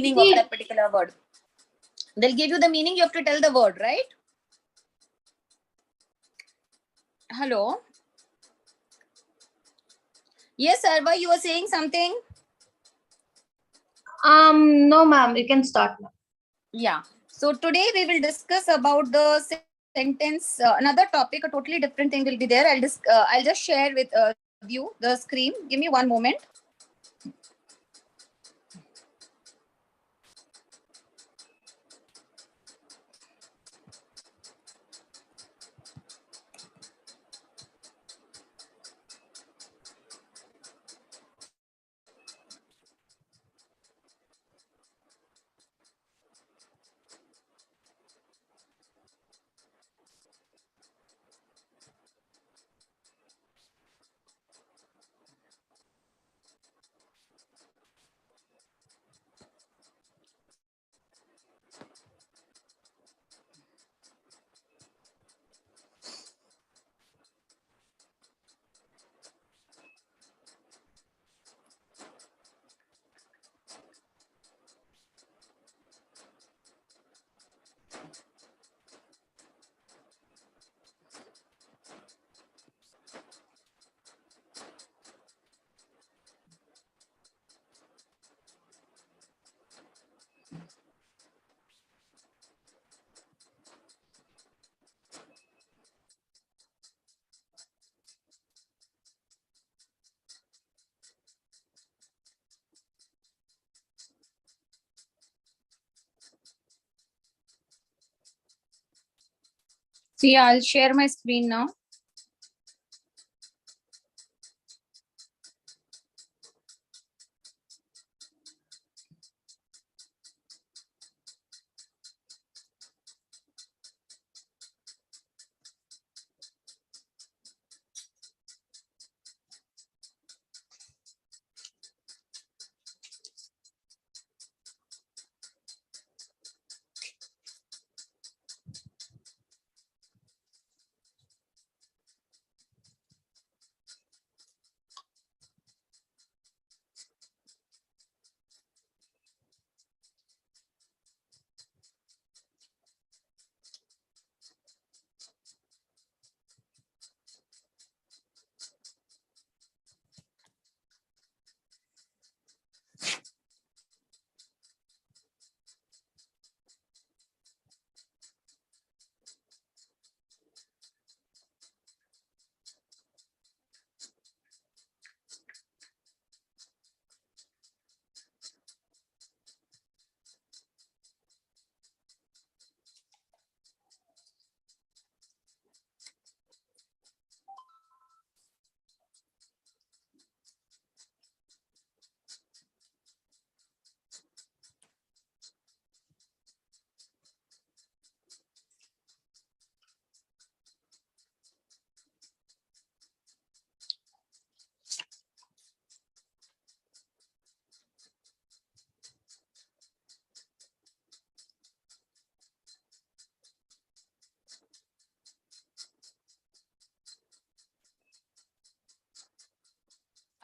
meaning of that particular word. They'll give you the meaning, you have to tell the word, right? Hello? Yes, Arva, you were saying something? No, ma'am, you can start now. Yeah. So today we will discuss about the sentence, another topic, a totally different thing will be there. I'll just share with you the screen. Give me one moment. See, I'll share my screen now.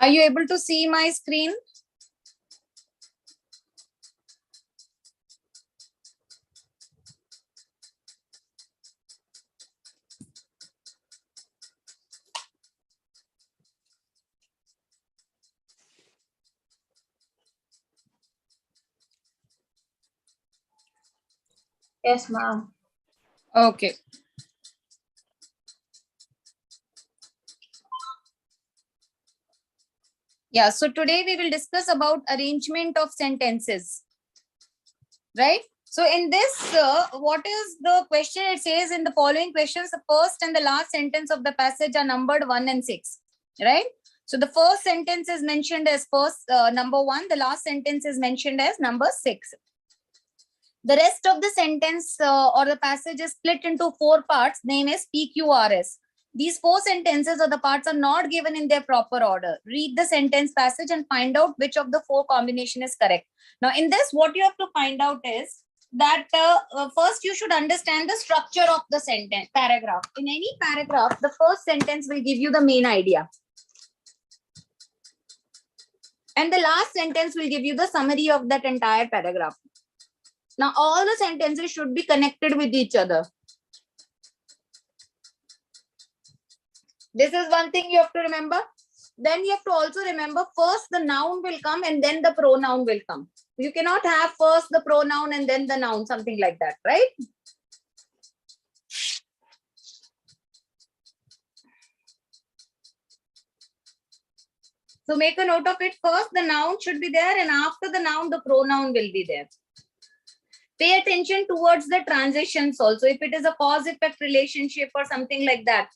Are you able to see my screen? Yes, ma'am. Okay. Yeah, so today we will discuss about arrangement of sentences, right? So in this, what is the question? It says in the following questions, the first and the last sentence of the passage are numbered 1 and 6, right? So the first sentence is mentioned as number 1. The last sentence is mentioned as number 6. The rest of the sentence or the passage is split into 4 parts, named as PQRS. These 4 sentences or the parts are not given in their proper order. Read the sentence passage and find out which of the 4 combination is correct. Now, in this, what you have to find out is that first you should understand the structure of the sentence paragraph. In any paragraph, the first sentence will give you the main idea. And the last sentence will give you the summary of that entire paragraph. Now, all the sentences should be connected with each other. This is one thing you have to remember. Then you have to also remember, first the noun will come and then the pronoun will come. You cannot have first the pronoun and then the noun, something like that, right? So make a note of it. First the noun should be there, and after the noun the pronoun will be there. Pay attention towards the transitions also. If it is a cause-effect relationship or something like that.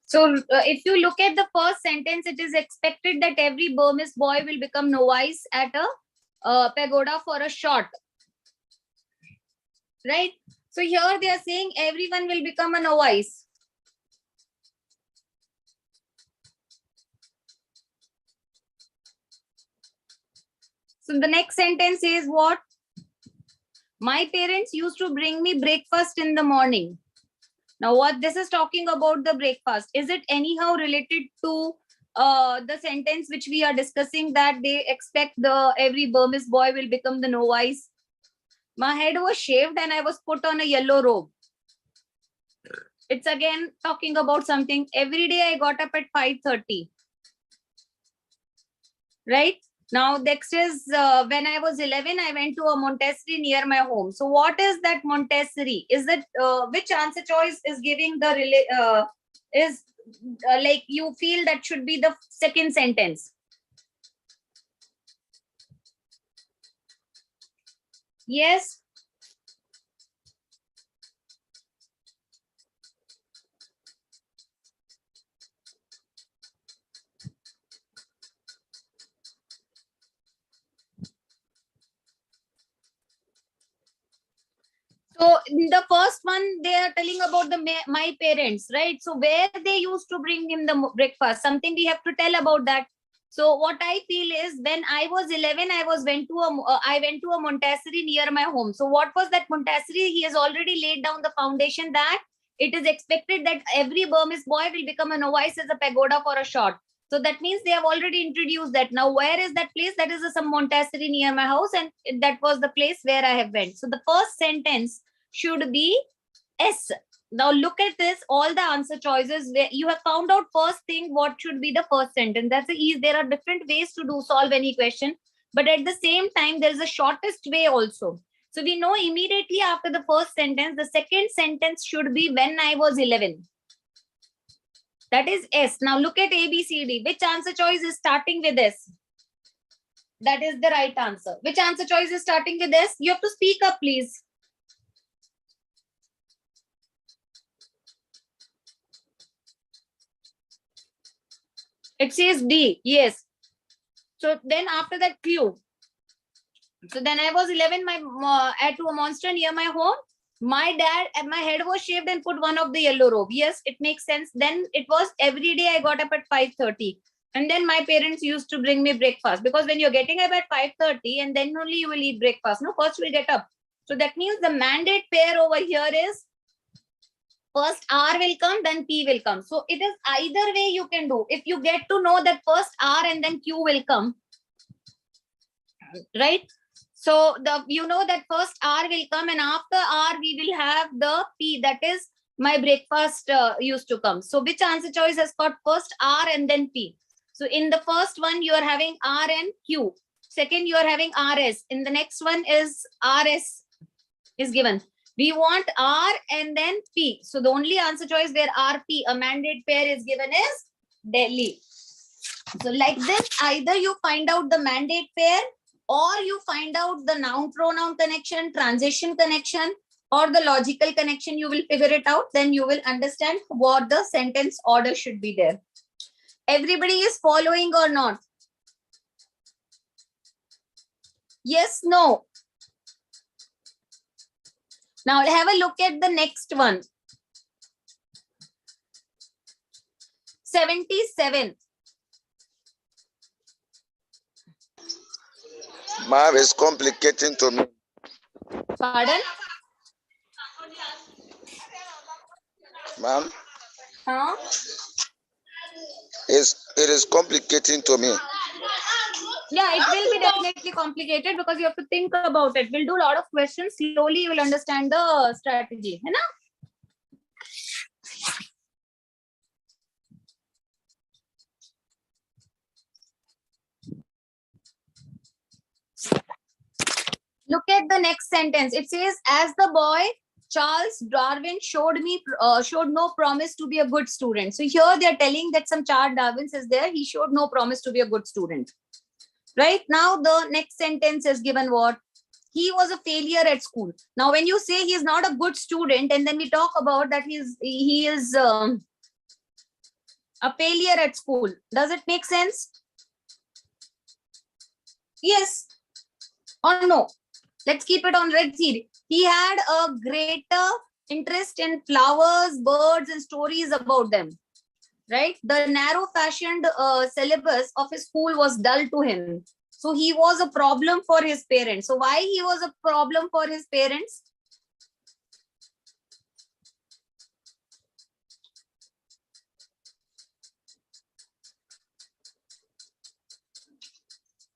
So if you look at the first sentence, it is expected that every Burmese boy will become novice at a pagoda for a shot. Right? So here they are saying everyone will become a novice. So the next sentence is what? My parents used to bring me breakfast in the morning. Now, what this is talking about the breakfast, is it anyhow related to the sentence which we are discussing, that they expect the every Burmese boy will become the novice? My head was shaved and I was put on a yellow robe. It's again talking about something. Every day I got up at 5:30. Right? Now, next is when I was 11, I went to a Montessori near my home. So what is that Montessori? Is it which answer choice is giving the like you feel that should be the second sentence? Yes. So in the first one, they are telling about my parents, right? So where they used to bring him the breakfast, something we have to tell about that. So what I feel is, when I was 11, I went to a Montessori near my home. So what was that Montessori? He has already laid down the foundation that it is expected that every Burmese boy will become a novice as a pagoda for a shot. So that means they have already introduced that. Now, where is that place? That is some Montessori near my house, and that was the place where I have went. So the first sentence should be S. Now look at this, all the answer choices where you have found out first thing what should be the first sentence. That's easy. There are different ways to solve any question, but at the same time there is a shortest way also. So we know immediately after the first sentence, the second sentence should be when I was 11. That is S. Now look at A, B, C, D. Which answer choice is starting with S? That is the right answer. Which answer choice is starting with S? You have to speak up, please. It says D. Yes. So then after that, Q. So then I was 11, at a monster near my home. My dad and my head was shaved and put one of the yellow robe. Yes, it makes sense. Then it was every day I got up at 5:30. And then my parents used to bring me breakfast, because when you're getting up at 5:30 and then only you will eat breakfast. No, first you will get up. So that means the mandate pair over here is first R will come, then P will come. So it is either way you can do. If you get to know that first R and then Q will come, right? So you know that first R will come, and after R we will have the P, that is my breakfast used to come. So which answer choice has got first R and then P? So in the first one you are having R and Q. Second you are having RS. In the next one is RS is given. We want R and then P. So the only answer choice where RP, a mandate pair, is given is Delhi. So like this, either you find out the mandate pair, or you find out the noun pronoun connection, transition connection, or the logical connection, you will figure it out. Then you will understand what the sentence order should be there. Everybody is following or not? Yes, no. Now have a look at the next one. 77. Ma'am, it's complicating to me. Pardon? Ma'am, Huh? it is complicating to me. Yeah, it will be definitely complicated because you have to think about it. We'll do a lot of questions. Slowly you will understand the strategy. Hai na? Look at the next sentence. It says, as the boy Charles Darwin showed no promise to be a good student. So here they are telling that some Charles Darwin is there. He showed no promise to be a good student. Right now, the next sentence is given what? He was a failure at school. Now, when you say he is not a good student, and then we talk about that he is a failure at school, does it make sense? Yes or no? Let's keep it on red seed. He had a greater interest in flowers, birds, and stories about them. Right? The narrow-fashioned syllabus of his school was dull to him. So he was a problem for his parents. So why he was a problem for his parents?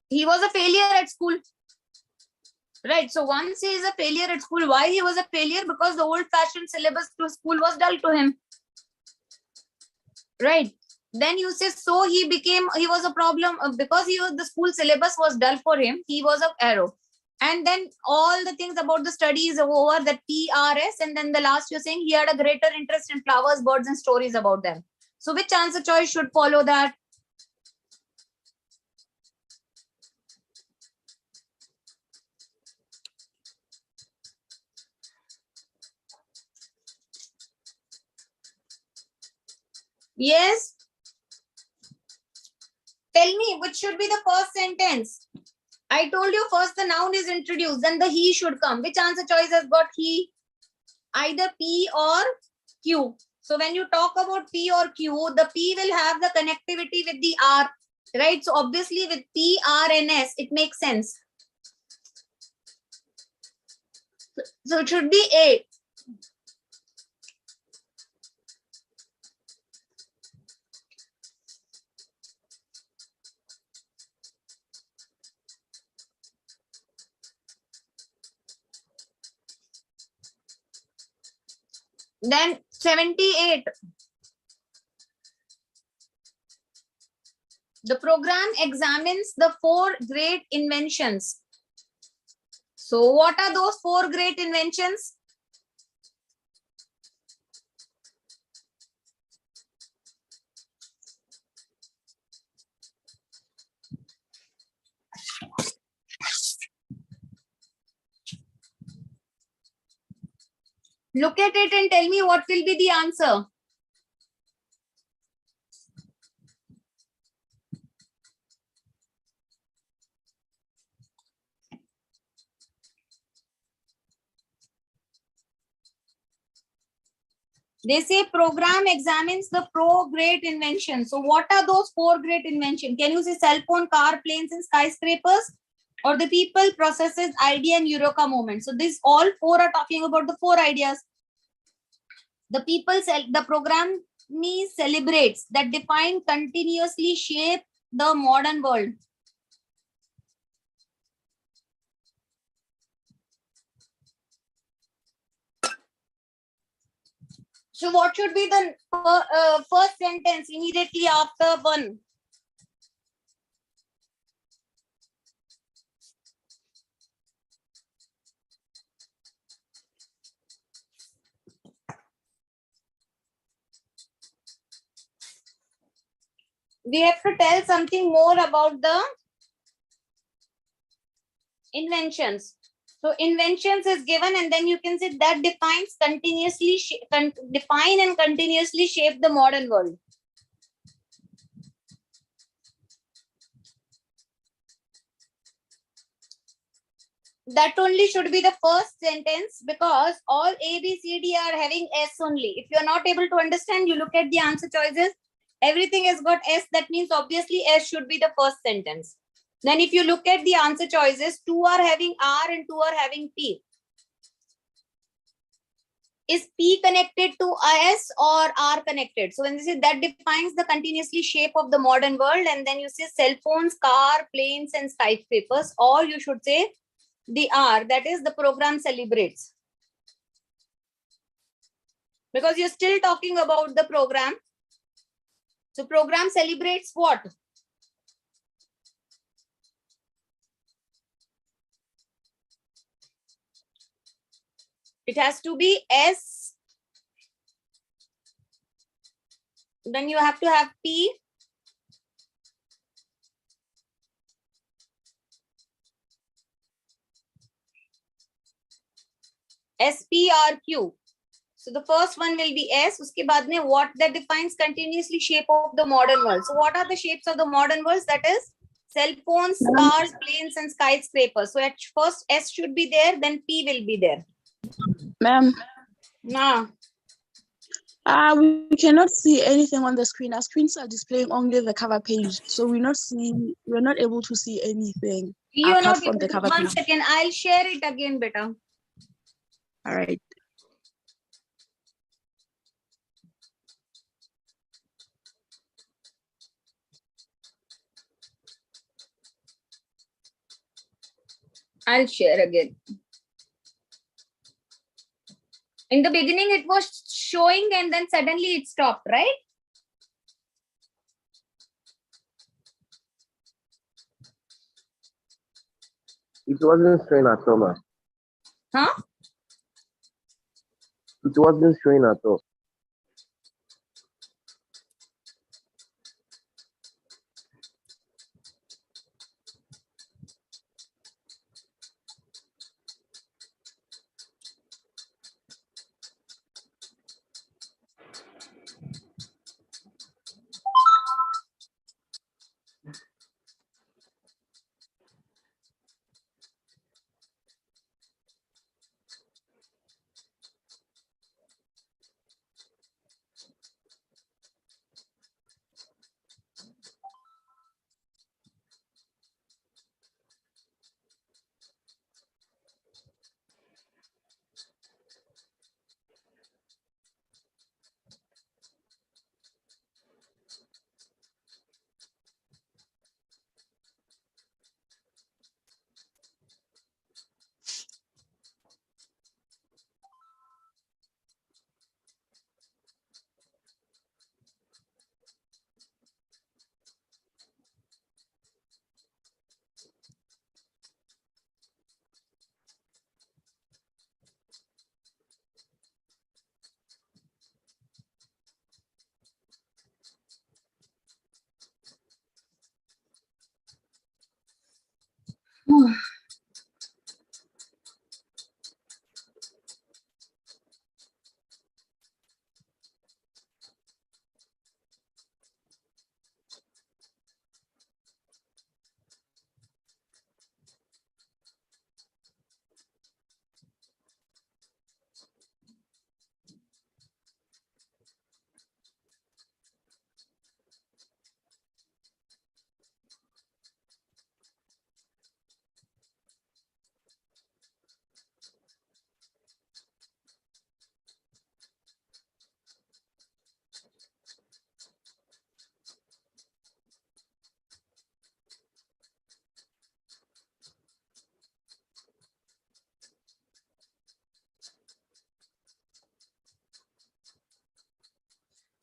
He was a failure at school. Right. So once he is a failure at school, why he was a failure? Because the old-fashioned syllabus to school was dull to him. Right. Then you say, so he was a problem because the school syllabus was dull for him. He was an arrow. And then all the things about the studies over that PRS. And then the last you're saying he had a greater interest in flowers, birds, and stories about them. So which answer choice should follow that? Yes. Tell me, which should be the first sentence? I told you first the noun is introduced, then the he should come. Which answer choice has got he? Either P or Q. So when you talk about P or Q, the P will have the connectivity with the R, right? So obviously with P, R, and S, it makes sense. So it should be A. Then 78. The program examines the 4 great inventions. So what are those 4 great inventions? Look at it and tell me what will be the answer. They say program examines the 4 great inventions. So what are those 4 great inventions? Can you say cell phone, car, planes, and skyscrapers? Or the people, processes, idea, and eureka moment? So these all 4 are talking about the 4 ideas. The program celebrates that define, continuously shape the modern world. So what should be the first sentence immediately after 1? We have to tell something more about the inventions. So inventions is given, and then you can say that defines continuously define and continuously shape the modern world. That only should be the first sentence, because all A, B, C, D are having S only. If you are not able to understand, you look at the answer choices. Everything has got S. That means obviously S should be the first sentence. Then if you look at the answer choices, 2 are having R and 2 are having P. Is P connected to S or R connected? So when they say that defines the continuously shape of the modern world, and then you say cell phones, car, planes, and skyscrapers, or you should say the R, that is the program celebrates. Because you're still talking about the program. So program celebrates what? It has to be S. Then you have to have P. SPRQ. So the first one will be S. Uske baad mein what that defines continuously shape of the modern world. So what are the shapes of the modern world? That is cell phones, cars, planes, and skyscrapers. So at first S should be there, then P will be there. Ma'am, Nah. we cannot see anything on the screen. Our screens are displaying only the cover page, so we're not able to see anything You're apart not from able the to. cover One page. second, I'll share it again, beta. All right. I'll share again. In the beginning, it was showing and then suddenly it stopped, right? It wasn't showing at all, ma'am. Huh? It wasn't showing at all.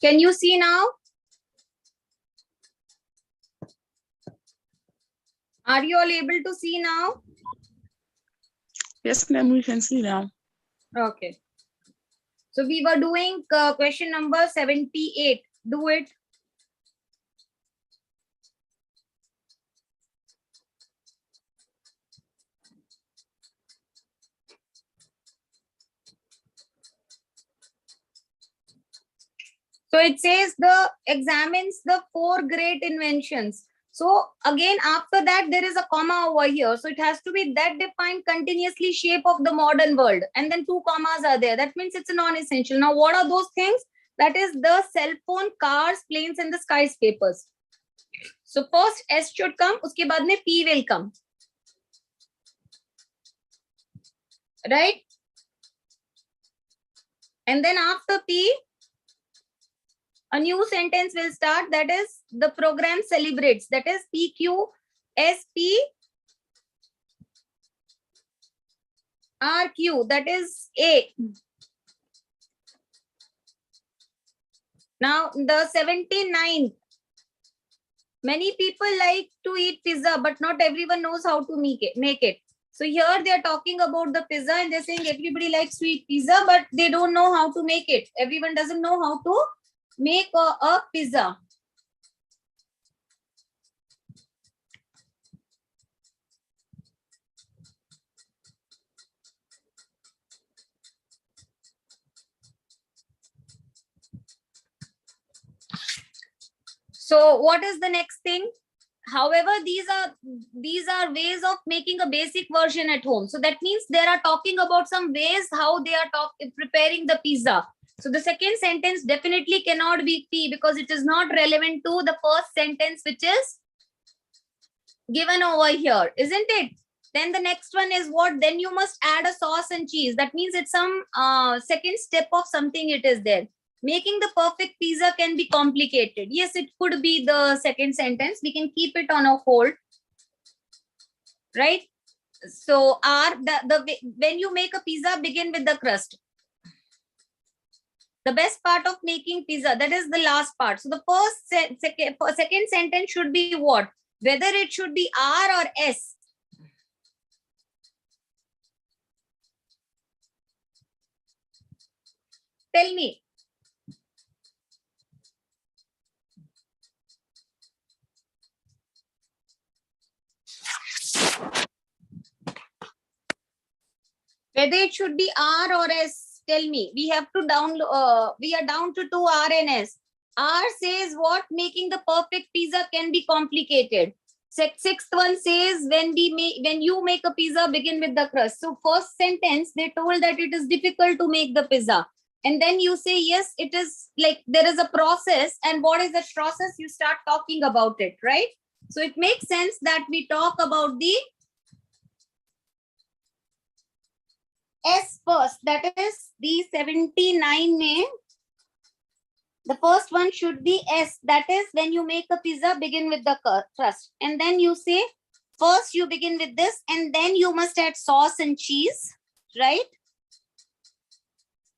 Can you see now? Are you all able to see now? Yes, ma'am, we can see now. Okay. So we were doing question number 78. Do it. So it says the examines the 4 great inventions. So again, after that, there is a comma over here. So it has to be that defined continuously shape of the modern world. And then 2 commas are there. That means it's a non-essential. Now, what are those things? That is the cell phone, cars, planes, and the skyscrapers. So first S should come. Uske baad mein P will come. Right? And then after P, a new sentence will start. That is the program celebrates. That is PQ, SP, RQ. That is A. Now the 79th. Many people like to eat pizza, but not everyone knows how to make it. So here they are talking about the pizza and they're saying everybody likes to eat pizza, but they don't know how to make it. Everyone doesn't know how to make a pizza. So what is the next thing? However, these are ways of making a basic version at home. So that means they are talking about some ways how they are preparing the pizza. So the second sentence definitely cannot be P because it is not relevant to the first sentence which is given over here, isn't it? Then the next one is what? Then you must add a sauce and cheese. That means it's some second step of something it is there. Making the perfect pizza can be complicated. Yes, it could be the second sentence. We can keep it on a hold. Right? So when you make a pizza, begin with the crust. The best part of making pizza, that is the last part. So the second sentence should be what? Whether it should be R or S. Tell me. Whether it should be R or S, tell me. We have to download. We are down to 2 R and S. R says what? Making the perfect pizza can be complicated. Sixth one says when you make a pizza, begin with the crust. So first sentence, they told that it is difficult to make the pizza. And then you say, yes, it is like there is a process. And what is that process? You start talking about it, right? So it makes sense that we talk about the S first. That is the 79 name. The first one should be S. That is when you make a pizza, begin with the crust. And then you say, first you begin with this and then you must add sauce and cheese, right?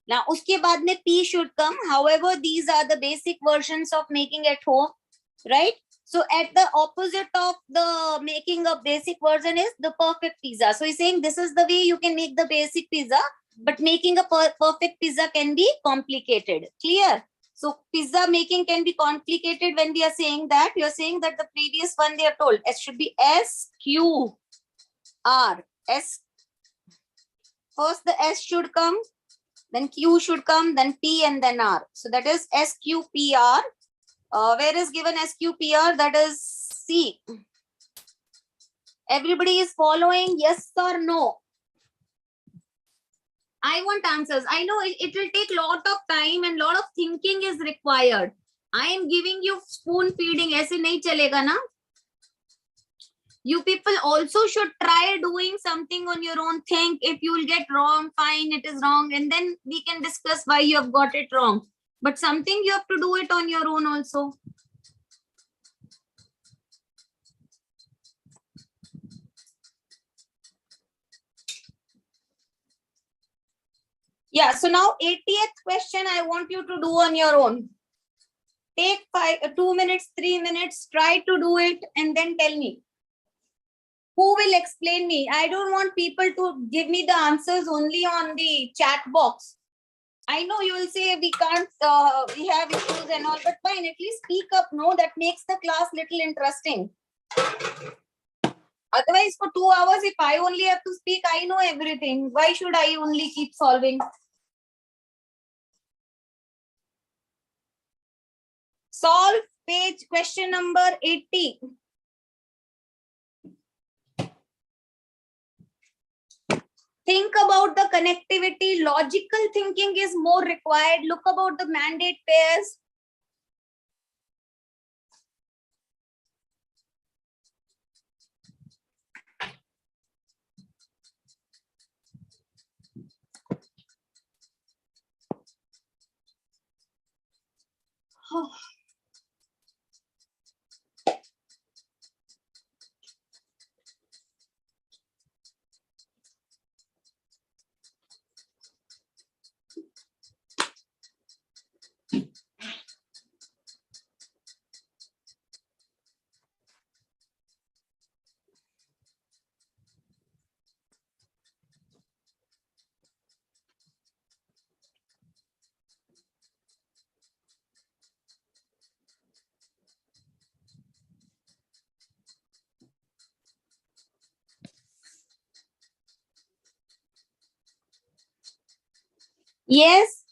Now, uske baad mein P should come. However, these are the basic versions of making at home, right? So at the opposite of the making a basic version is the perfect pizza. So he's saying this is the way you can make the basic pizza, but making a perfect pizza can be complicated. Clear? So pizza making can be complicated when we are saying that. We are saying that the previous one they are told S should be S, Q, R. S. First the S should come, then Q should come, then P and then R. So that is S, Q, P, R. Where is given SQPR? That is C. Everybody is following, yes or no? I want answers. I know it will take a lot of time and lot of thinking is required. I am giving you spoon feeding. Aise nahi chalega na? You people also should try doing something on your own. Think if you will get wrong, fine, it is wrong. And then we can discuss why you have got it wrong. But something you have to do it on your own also. Yeah, so now 80th question I want you to do on your own. Take 2 minutes, 3 minutes, try to do it and then tell me. Who will explain me? I don't want people to give me the answers only on the chat box. I know you will say we can't, we have issues and all, but fine, at least speak up. No, that makes the class little interesting. Otherwise, for 2 hours, if I only have to speak, I know everything. Why should I only keep solving? Solve page question number 80. Think about the connectivity. Logical thinking is more required. Look about the mandate pairs. Yes.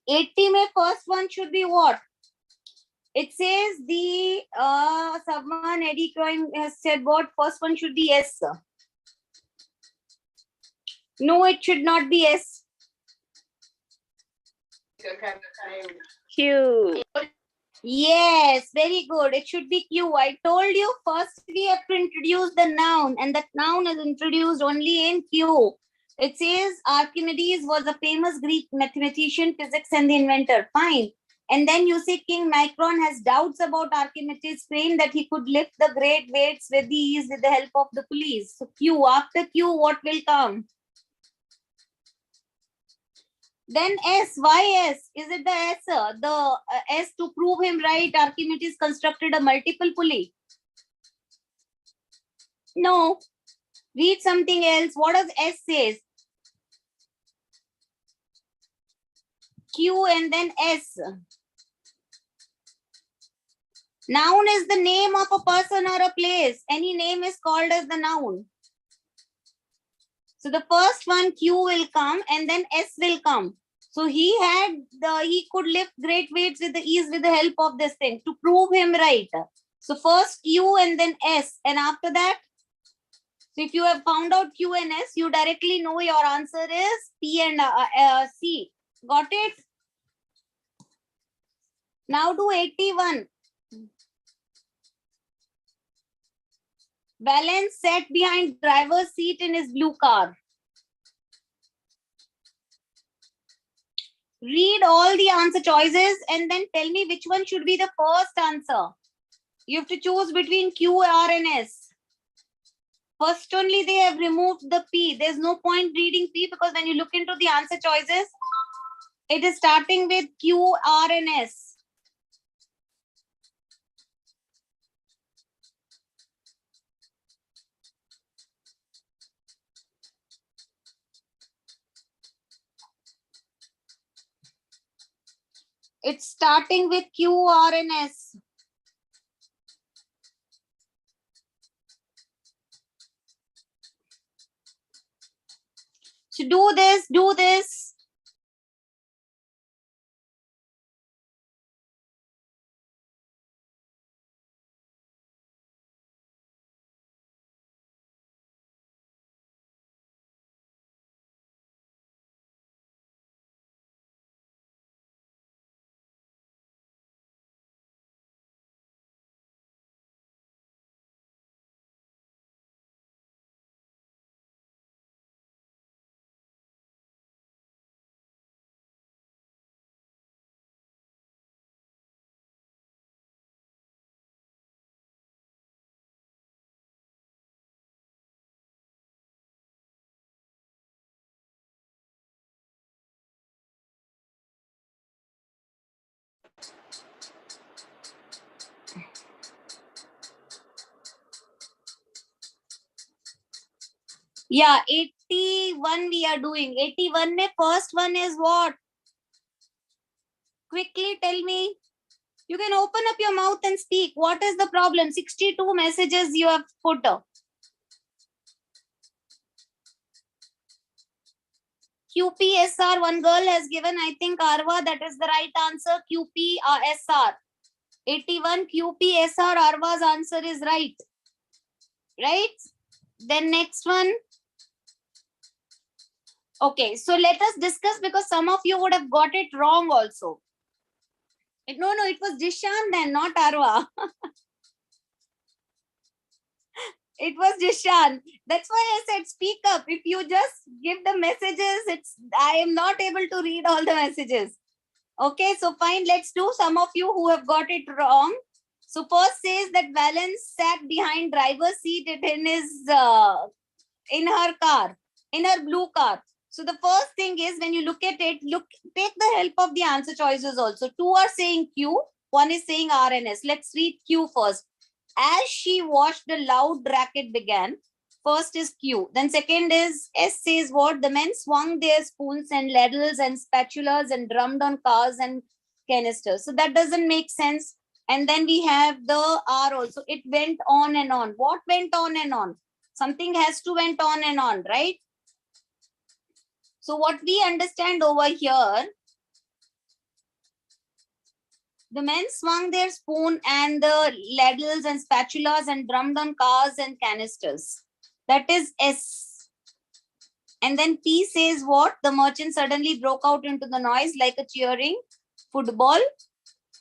80 mein first one should be what? It says the someone Eddie Coyne has said what? First one should be S. No, it should not be S. Q. Yes, very good. It should be Q. I told you first we have to introduce the noun, and that noun is introduced only in Q. It says Archimedes was a famous Greek mathematician, physics, and the inventor. Fine. And then you say King Micron has doubts about Archimedes' claim that he could lift the great weights with ease with the help of the police. So Q. After Q, what will come? Then S. Why S? Is it the S? The S to prove him right, Archimedes constructed a multiple pulley. No. Read something else. What does S says? Q and then S. Noun is the name of a person or a place. Any name is called as the noun. So the first one Q will come and then S will come. So he could lift great weights with the ease with the help of this thing to prove him right. So first Q and then S, and after that, so if you have found out Q and S, you directly know your answer is P and C. Got it? Now do 81. Valence sat behind driver's seat in his blue car. Read all the answer choices and then tell me which one should be the first answer. You have to choose between Q, R, and S. First only they have removed the P. There's no point reading P because when you look into the answer choices, it is starting with Q, R, and S. It's starting with Q, R, and S. So do this, do this. Yeah, 81 we are doing. 81 mein first one is what? Quickly tell me. You can open up your mouth and speak. What is the problem? 62 messages you have put up. QPSR, one girl has given, I think, Arva, that is the right answer. QPSR. 81 QPSR, Arva's answer is right. Right? Then next one. Okay, so let us discuss because some of you would have got it wrong also. No, it was Jishan then, not Arva. It was Jishan. That's why I said speak up. If you just give the messages, I am not able to read all the messages. Okay, so fine. Let's do some of you who have got it wrong. So first says that Valence sat behind driver's seat in her car, in her blue car. So the first thing is when you look at it, take the help of the answer choices also. Two are saying Q, one is saying RNS. Let's read Q first. As she watched, the loud racket began. First is Q. Then second is S says what? The men swung their spoons and ladles and spatulas and drummed on cars and canisters. So that doesn't make sense. And then we have the R also. It went on and on. What went on and on? Something has to went on and on, right? So what we understand over here, the men swung their spoon and the ladles and spatulas and drummed on cars and canisters. That is S. And then P says what? The merchant suddenly broke out into the noise like a cheering football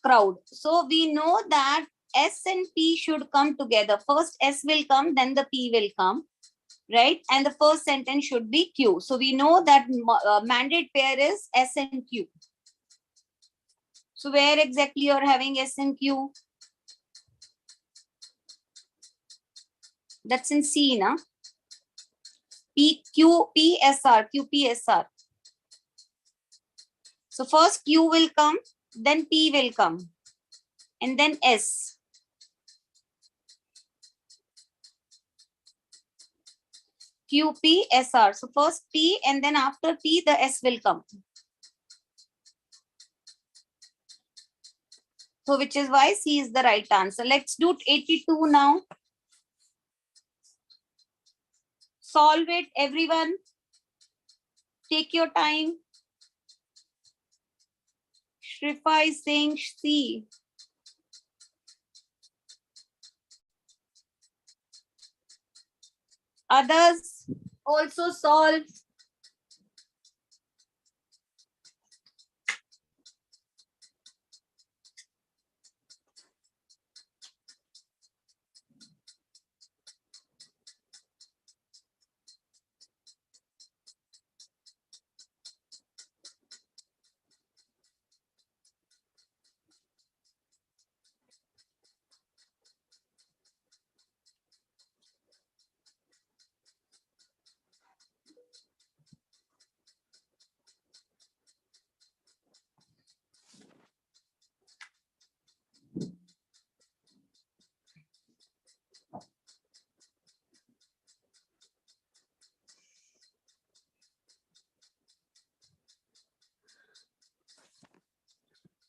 crowd. So we know that S and P should come together. First S will come, then the P will come, right? And the first sentence should be Q. So we know that mandate pair is S and Q. So where exactly you're having S and Q? That's in C, na? QPSR. So first Q will come, then P will come, and then S. QPSR. So first P and then after P, the S will come. So which is why C is the right answer. Let's do 82 now. Solve it, everyone. Take your time. Shrifa is saying C. Others also solve.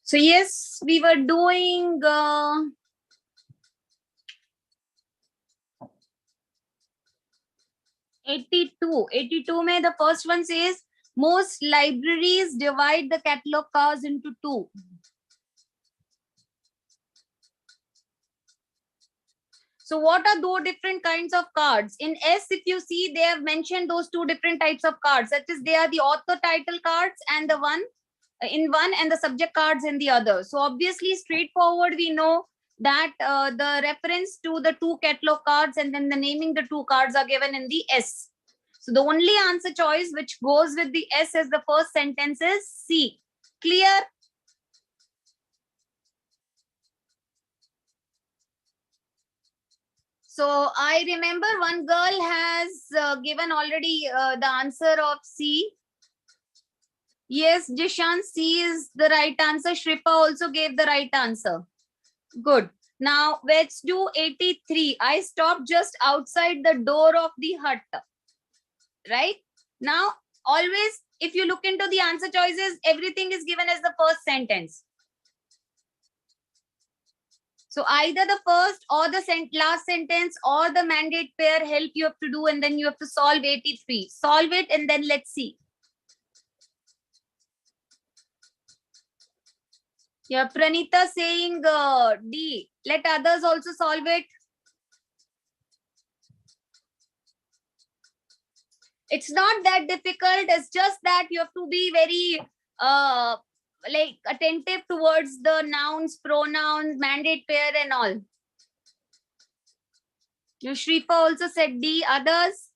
So yes, we were doing 82. 82 mein the first one says most libraries divide the catalog cards into two. So what are those different kinds of cards? In S, if you see, they have mentioned those two different types of cards. That is, they are the author title cards and the one in one and the subject cards in the other. So obviously straightforward, we know that the reference to the two catalog cards and then the naming the two cards are given in the S. So the only answer choice which goes with the S as the first sentence is C. Clear? So I remember one girl has given already the answer of C. Yes, Jishan, C is the right answer. Shripa also gave the right answer. Good. Now let's do 83. I stopped just outside the door of the hut. Right? Now, always, if you look into the answer choices, everything is given as the first sentence. So either the first or the last sentence or the mandate pair help you have to do, and then you have to solve 83. Solve it and then let's see. Yeah, Pranita saying D. Let others also solve it. It's not that difficult. It's just that you have to be very like attentive towards the nouns, pronouns, mandate pair and all. Shrifa also said D. Others?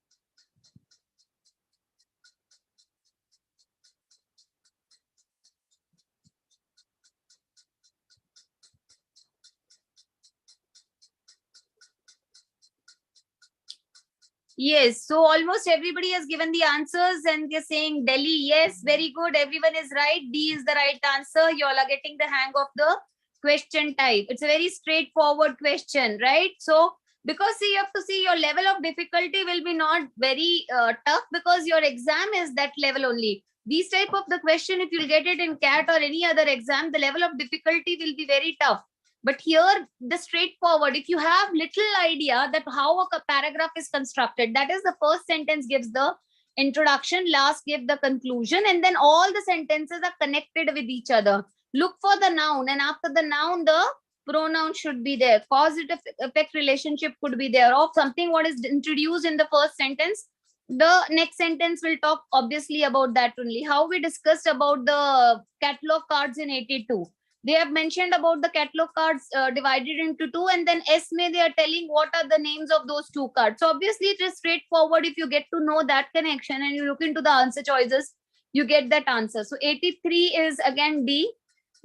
Yes, so almost everybody has given the answers and they're saying Delhi. Yes, very good. Everyone is right. D is the right answer. You all are getting the hang of the question type. It's a very straightforward question, right? So, because see, you have to see your level of difficulty will be not very tough because your exam is that level only. These type of the question, if you'll get it in CAT or any other exam, the level of difficulty will be very tough. But here, the straightforward, if you have little idea that how a paragraph is constructed, that is the first sentence gives the introduction, last give the conclusion, and then all the sentences are connected with each other. Look for the noun, and after the noun, the pronoun should be there. Causative effect relationship could be there, or something what is introduced in the first sentence. The next sentence will talk obviously about that only. How we discussed about the catalog cards in 82. They have mentioned about the catalog cards divided into two, and then May they are telling what are the names of those two cards. So obviously it is straightforward. If you get to know that connection and you look into the answer choices, you get that answer. So 83 is again D.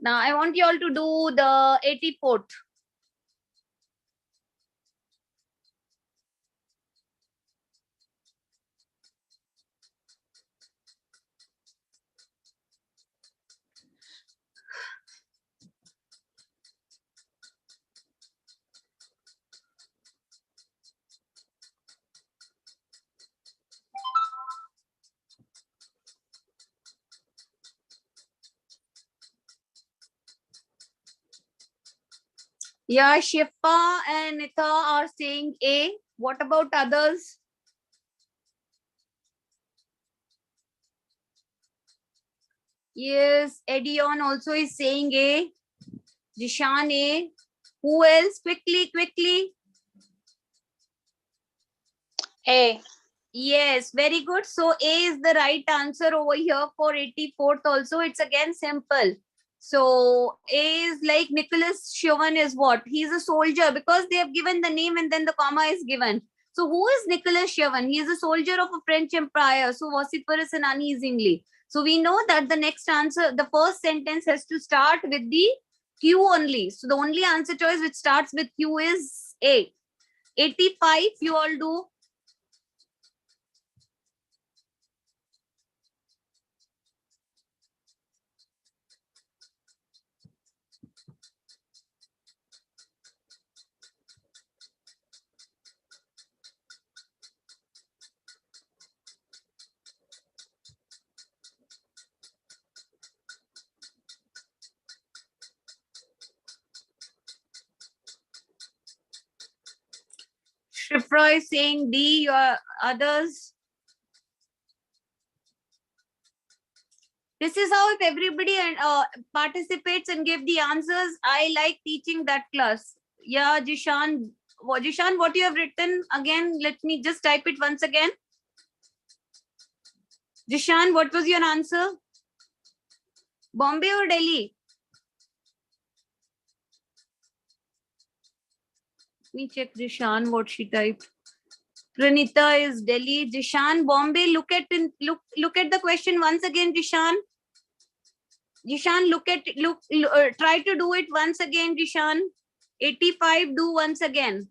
Now I want you all to do the 84th. Yeah, Shifa and Nitha are saying A. What about others? Yes, Edion also is saying A. Jishan A. Who else? Quickly, quickly. A. Yes, very good. So A is the right answer over here for 84th also. It's again simple. So A is like Nicholas Chauvin is what? He's a soldier because they have given the name and then the comma is given. So who is Nicholas Chauvin? He is a soldier of a French empire. So vociferous and uneasingly. So we know that the next answer, the first sentence has to start with the Q only. So the only answer choice which starts with Q is A. 85, you all do. Shifra is saying D, your others. This is how if everybody participates and give the answers, I like teaching that class. Yeah, Jishan, what you have written again? Let me just type it once again. Jishan, what was your answer? Bombay or Delhi? Let me check Jishan, what she typed. Pranita is Delhi. Jishan, Bombay. Look at the question once again, Jishan. Jishan, try to do it once again, Jishan. 85, do once again.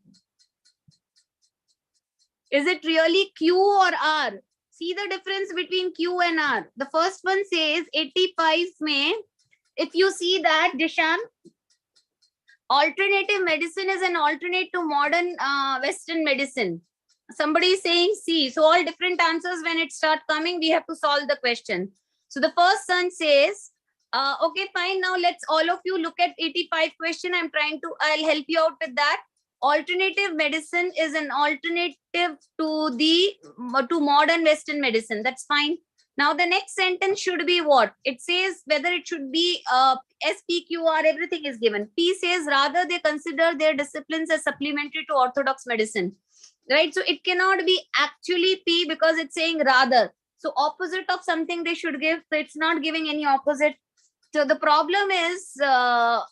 Is it really Q or R? See the difference between Q and R. The first one says 85 May. If you see that, Jishan, alternative medicine is an alternate to modern Western medicine. Somebody is saying C. So all different answers when it start coming, we have to solve the question. So the first one says, okay, fine. Now let's all of you look at 85 question. I'll help you out with that. Alternative medicine is an alternative to modern Western medicine. That's fine. Now the next sentence should be what? It says whether it should be SPQR, everything is given. P says rather they consider their disciplines as supplementary to orthodox medicine. Right? So it cannot be actually P because it's saying rather. So opposite of something they should give. So it's not giving any opposite. So the problem is that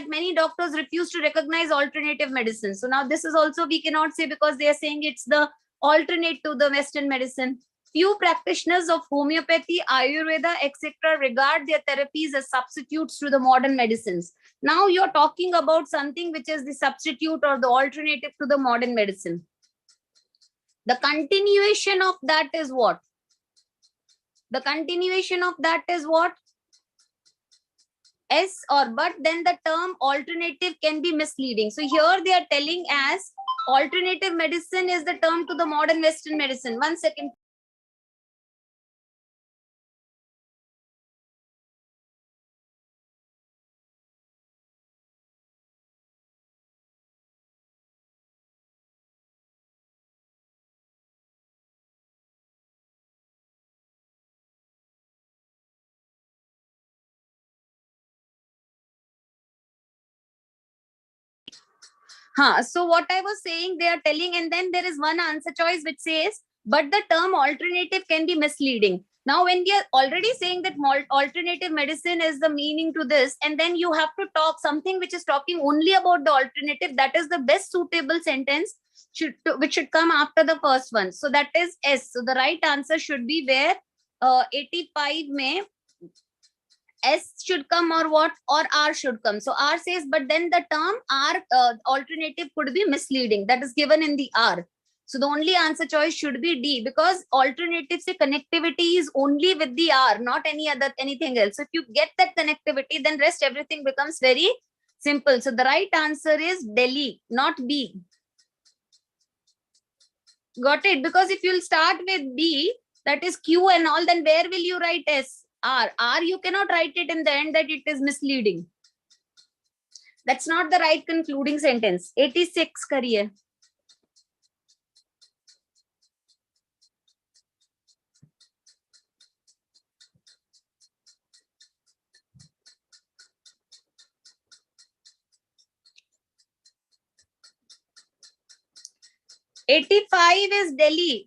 many doctors refuse to recognize alternative medicine. So now this is also we cannot say because they are saying it's the alternate to the Western medicine. Few practitioners of homeopathy, Ayurveda, etc. regard their therapies as substitutes to the modern medicines. Now you're talking about something which is the substitute or the alternative to the modern medicine. The continuation of that is what? The continuation of that is what? S or but, then the term alternative can be misleading. So here they are telling as alternative medicine is the term to the modern Western medicine. 1 second. So what I was saying, they are telling, and then there is one answer choice which says, but the term alternative can be misleading. Now, when we are already saying that alternative medicine is the meaning to this, and then you have to talk something which is talking only about the alternative, that is the best suitable sentence which should come after the first one. So that is S. So the right answer should be where 85 May S should come or what, or R should come. So R says, but then the term R alternative could be misleading. That is given in the R. So the only answer choice should be D, because alternative say connectivity is only with the R, not anything else. So if you get that connectivity, then rest everything becomes very simple. So the right answer is Delhi, not B. Got it? Because if you'll start with B, that is Q and all, then where will you write S? R, you cannot write it in the end that it is misleading. That's not the right concluding sentence. 86 kariye. '85 is Delhi.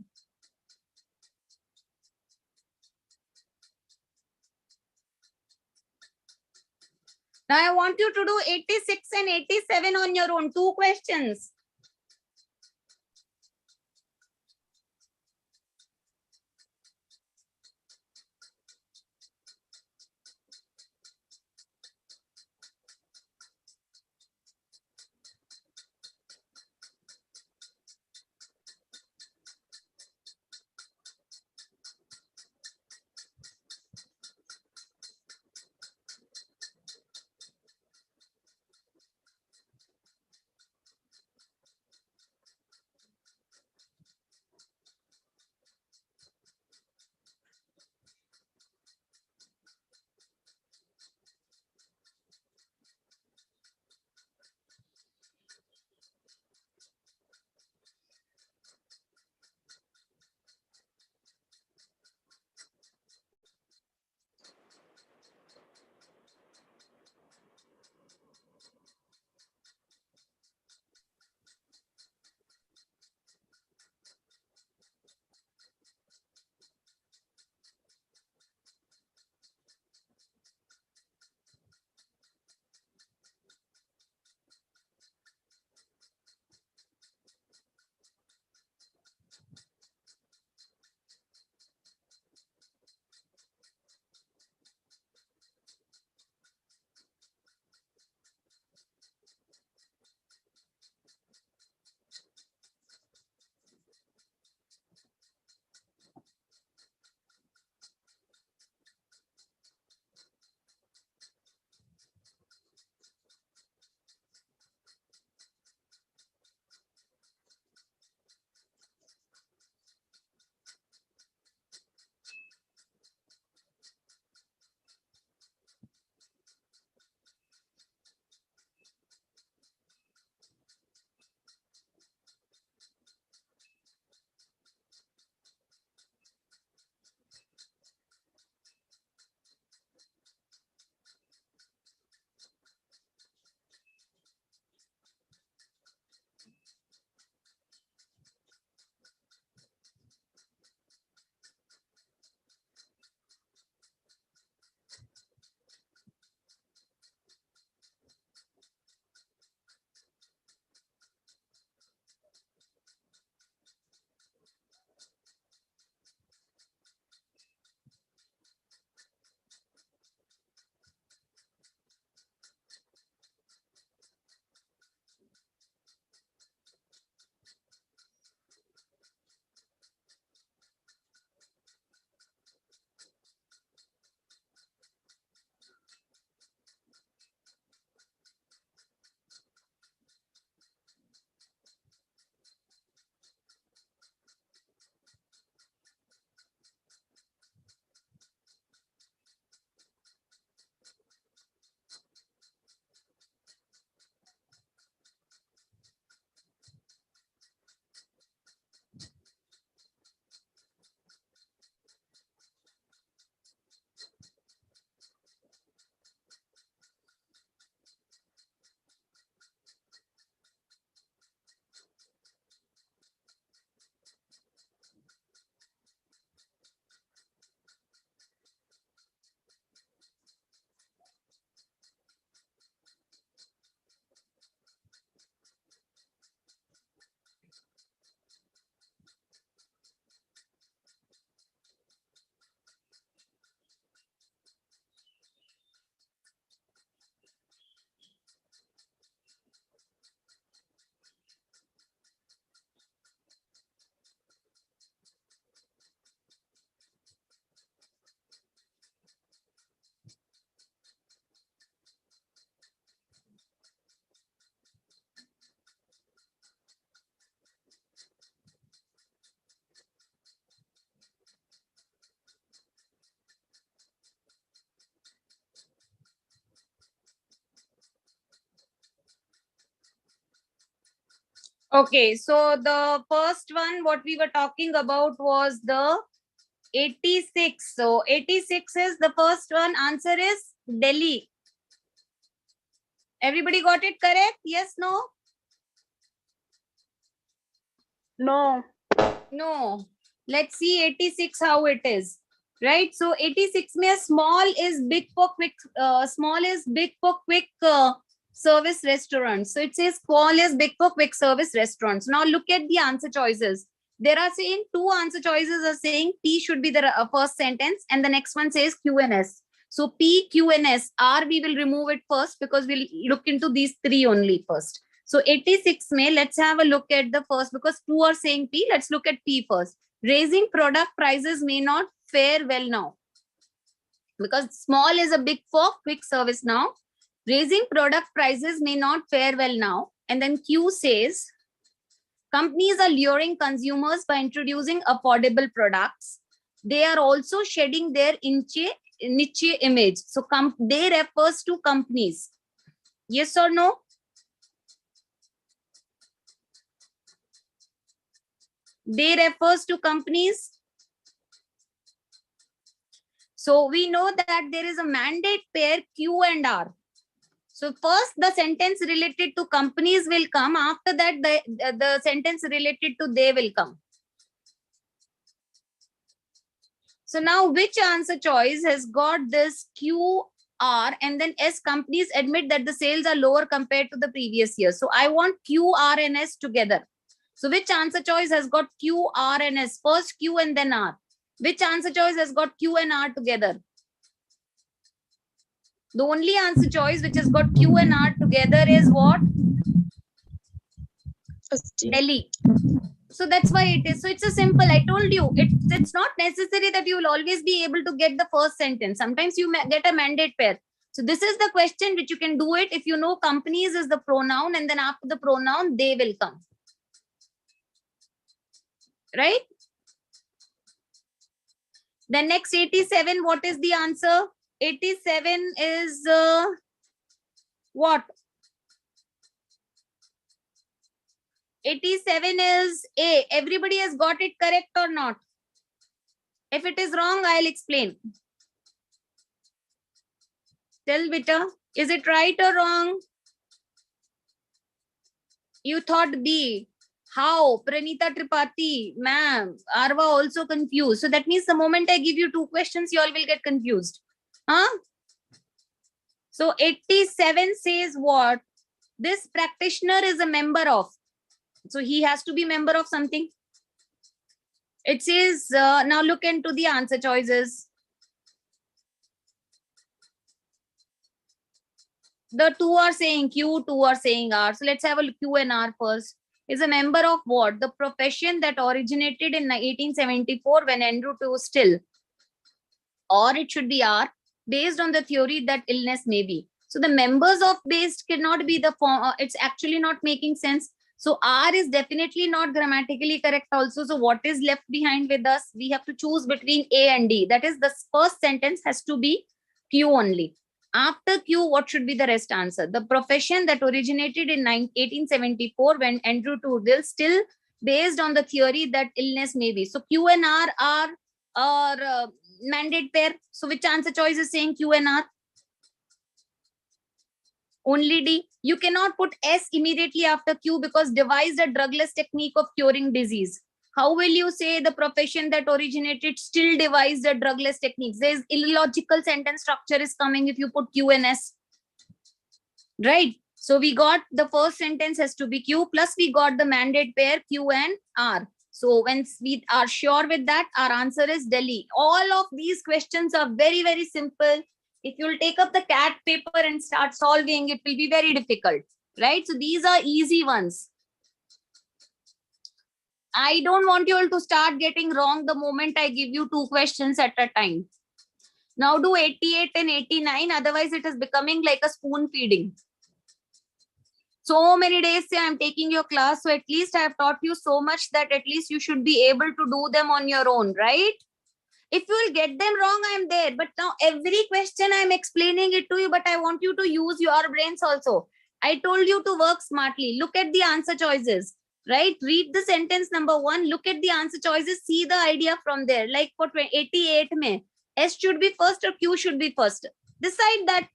Now I want you to do 86 and 87 on your own. 2 questions. Okay, so the first one, what we were talking about was the 86. So 86 is the first one. Answer is Delhi. Everybody got it correct? Yes, no? No. No. Let's see 86 how it is. Right? So 86 mein small is big for quick, service restaurants. So it says small is big for quick service restaurants. Now look at the answer choices. There are saying two answer choices are saying P should be the first sentence, and the next one says Q and S. So P, Q and S, R we will remove it first because we'll look into these three only first. So 86 May, let's have a look at the first because two are saying P. Let's look at P first. Raising product prices may not fare well now. Because small is a big for quick service now. Raising product prices may not fare well now. And then Q says, companies are luring consumers by introducing affordable products. They are also shedding their niche image. So they refers to companies. Yes or no? They refers to companies. So we know that there is a mandate pair Q and R. So first the sentence related to companies will come. After that the sentence related to they will come. So now which answer choice has got this Q, R, and then S? Companies admit that the sales are lower compared to the previous year. So I want Q, R, and S together. So which answer choice has got Q, R, and S? First Q and then R. Which answer choice has got Q and R together? The only answer choice which has got Q and R together is what? Delhi. So that's why it is. So it's a simple, I told you, it's not necessary that you will always be able to get the first sentence. Sometimes you get a mandate pair. So this is the question which you can do it if you know companies is the pronoun, and then after the pronoun, they will come. Right? Then next 87, what is the answer? 87 is what? 87 is A. Everybody has got it correct or not? If it is wrong, I'll explain. Tell beta, is it right or wrong? You thought B. How? Pranita Tripathi, ma'am, Arva also confused. So that means the moment I give you two questions, you all will get confused. Huh? So 87 says what? This practitioner is a member of. So he has to be member of something. It says, now look into the answer choices. The two are saying Q, two are saying R. So let's have a Q and R first. Is a member of what? The profession that originated in 1874 when Andrew was still. Or it should be R, based on the theory that illness may be. So the members of based cannot be the form. It's actually not making sense. So R is definitely not grammatically correct also. So what is left behind with us? We have to choose between A and D. That is, the first sentence has to be Q only. After Q, what should be the rest answer? The profession that originated in 1874 when Andrew Tudor still based on the theory that illness may be. So Q and R are mandate pair. So which answer choice is saying Q and R? Only D. You cannot put S immediately after Q because devised a drugless technique of curing disease. How will you say the profession that originated still devised a drugless techniques? There's illogical sentence structure is coming if you put Q and S. Right? So we got the first sentence has to be Q, plus we got the mandate pair Q and R. So when we are sure with that, our answer is Delhi. All of these questions are very, very simple. If you'll take up the CAT paper and start solving, it will be very difficult, right? So these are easy ones. I don't want you all to start getting wrong the moment I give you two questions at a time. Now do 88 and 89, otherwise it is becoming like a spoon feeding. So many days say I'm taking your class, so at least I have taught you so much that at least you should be able to do them on your own, right? If you will get them wrong, I'm there. But now every question I'm explaining it to you, but I want you to use your brains also. I told you to work smartly. Look at the answer choices. right? Read the sentence number 1, look at the answer choices, see the idea from there. Like for 88 mein, S should be first or Q should be first. Decide that.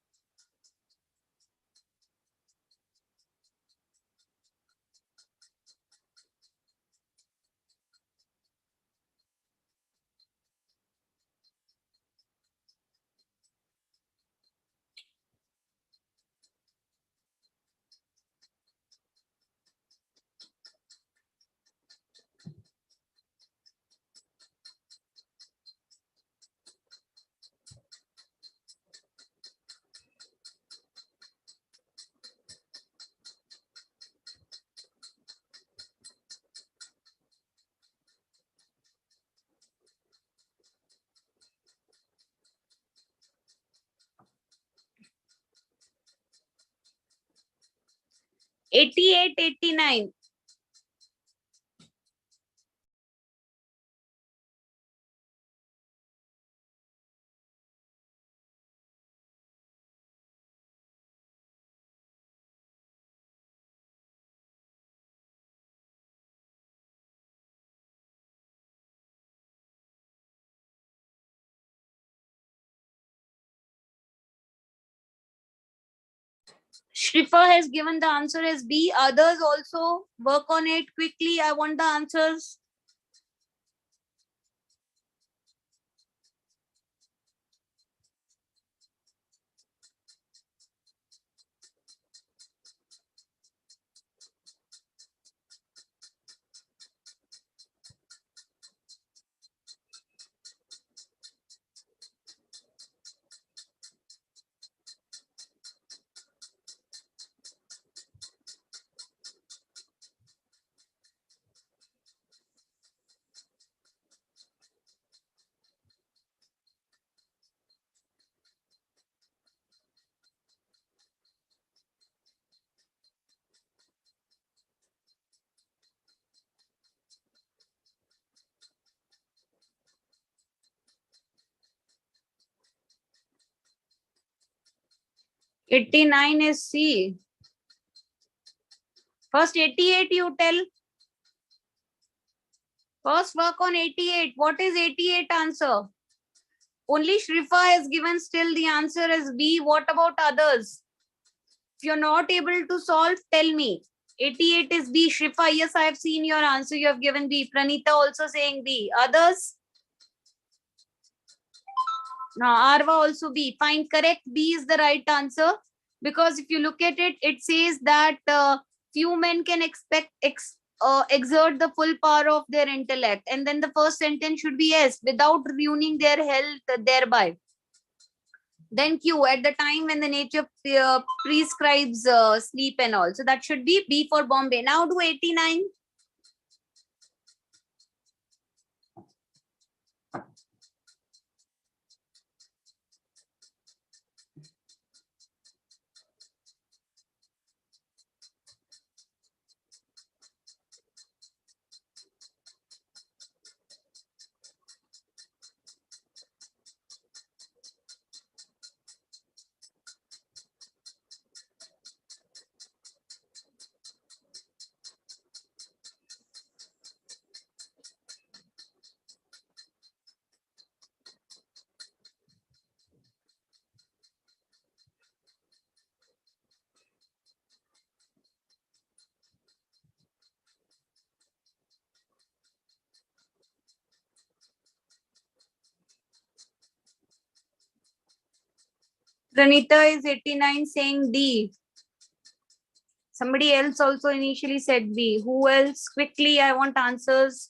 Eighty-eight, 89. Shrifa has given the answer as B. Others also work on it quickly. I want the answers. Eighty-nine is C. First 88 you tell. First work on 88. What is 88 answer? Only Shrifa has given still the answer as B. What about others? If you're not able to solve, tell me. 88 is B. Shrifa, yes, I have seen your answer. You have given B. Pranita also saying B. Others? Now, Arva also B. Fine, correct. B is the right answer. Because if you look at it, it says that few men can exert the full power of their intellect. And then the first sentence should be yes, without ruining their health thereby. Then Q, at the time when the nature prescribes sleep and all. So that should be B for Bombay. Now do 89. Pranita is 89 saying D. Somebody else also initially said B. Who else? Quickly, I want answers.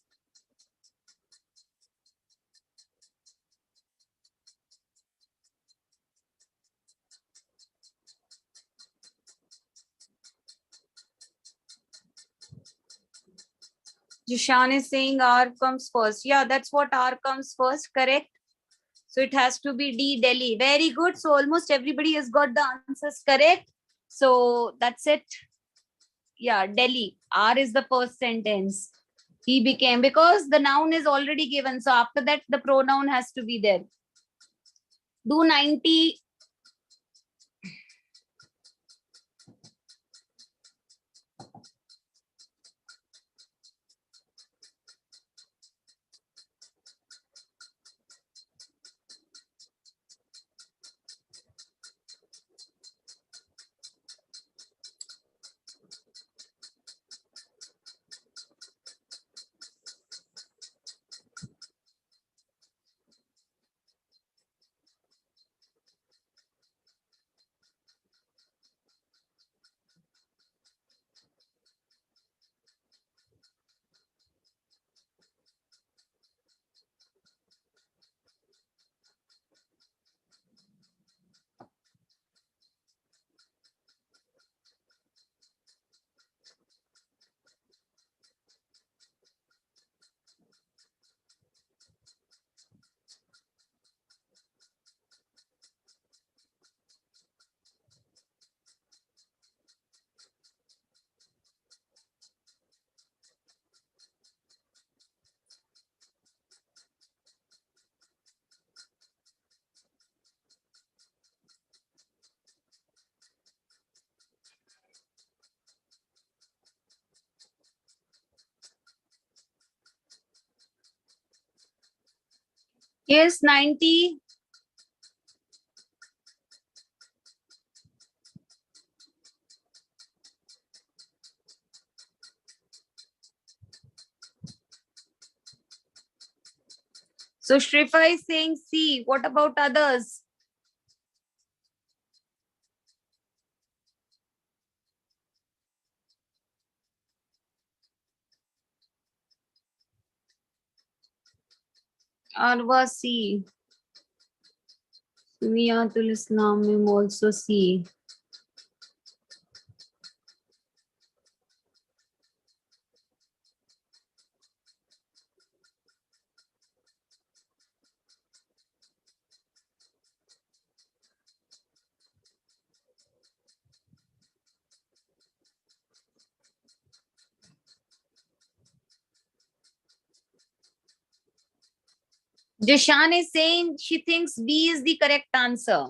Jishan is saying R comes first. Yeah, that's what R comes first. Correct. So it has to be D, Delhi. Very good. So almost everybody has got the answers correct. So that's it. Yeah, Delhi. R is the first sentence. He became, because the noun is already given. So after that, the pronoun has to be there. Do 90. Yes, 90. So Shrifa is saying C. What about others? Arwa C. Sumiyatul Islam also C. Jishan is saying she thinks B is the correct answer.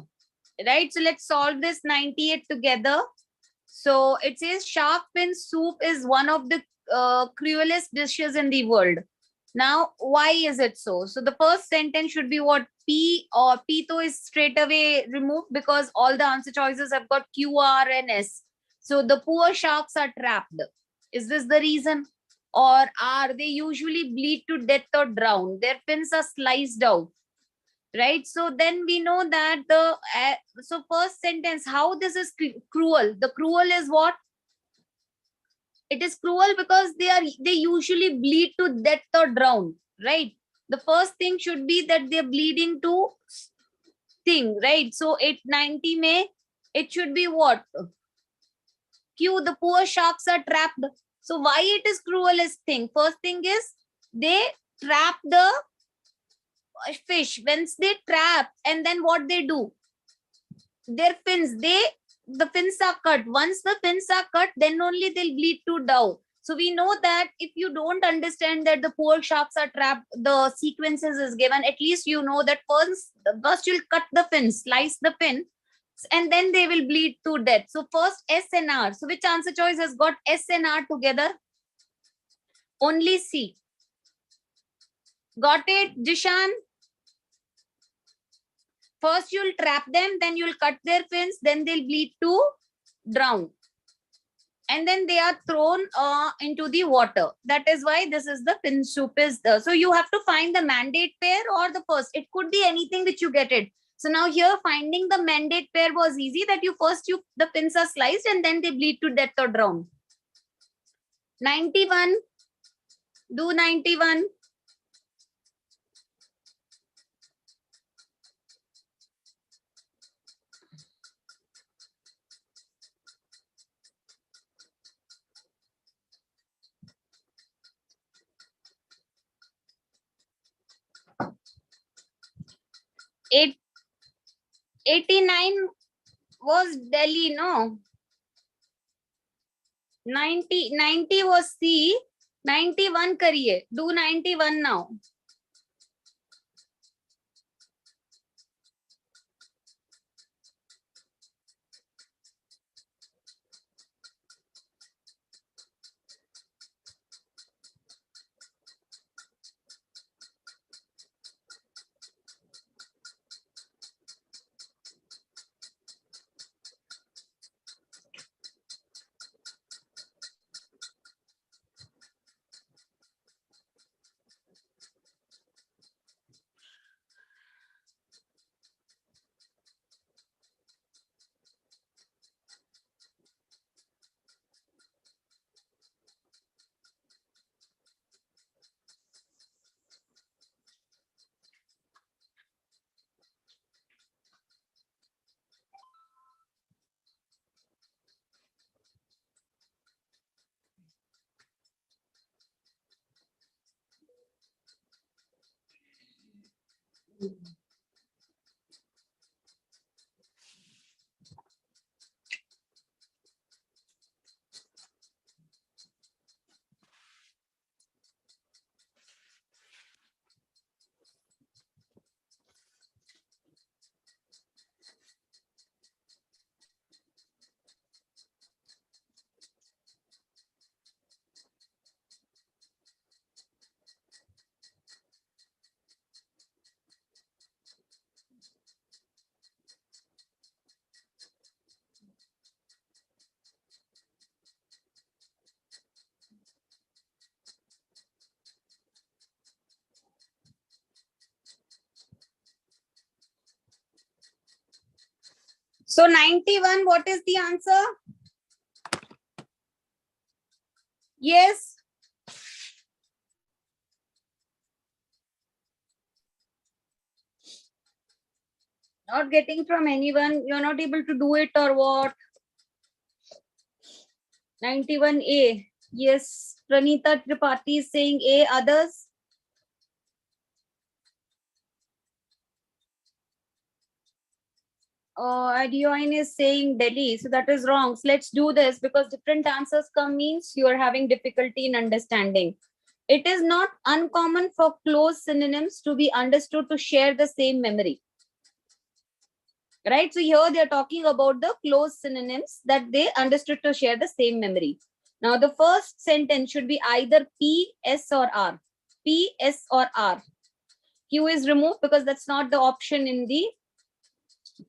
Right? So let's solve this 98 together. So it says shark fin soup is one of the cruelest dishes in the world. Now, why is it so? So the first sentence should be what? P or Pito is straight away removed because all the answer choices have got Q, R, and S. So the poor sharks are trapped. Is this the reason? Or are they usually bleed to death or drown? Their fins are sliced out, right? So then we know that the so first sentence, how this is cruel. The cruel is what? It is cruel because they usually bleed to death or drown, right? The first thing should be that they're bleeding to thing, right? So 890 may it should be what? Q. The poor sharks are trapped. So why it is cruelest thing? First thing is they trap the fish. Once they trap, and then what they do? Their fins, the fins are cut. Once the fins are cut, then only they'll bleed to down. So we know that if you don't understand that the poor sharks are trapped, the sequences is given, at least you know that first you'll cut the fin, slice the fin, and then they will bleed to death. So first S and R. So which answer choice has got S and R together? Only C. Got it, Jishan? First you'll trap them, then you'll cut their fins, then they'll bleed to drown. And then they are thrown into the water. That is why this is the fin soup is the. So you have to find the mandate pair or the first. It could be anything which you get it. So now here finding the mandate pair was easy, that the fins are sliced and then they bleed to death or drown. 91. Do 91. Eight, 89 was Delhi, no? 90 was C. 91 kariye. Do 91 now. So 91, what is the answer? Yes. Not getting from anyone. You're not able to do it or what? 91A. Yes. Pranita Tripathi is saying A. Others? Adioine is saying Delhi. So that is wrong. So let's do this because different answers come means you are having difficulty in understanding. It is not uncommon for close synonyms to be understood to share the same memory. Right? So here they are talking about the close synonyms that they understood to share the same memory. Now the first sentence should be either P, S or R. P, S or R. Q is removed because that's not the option in the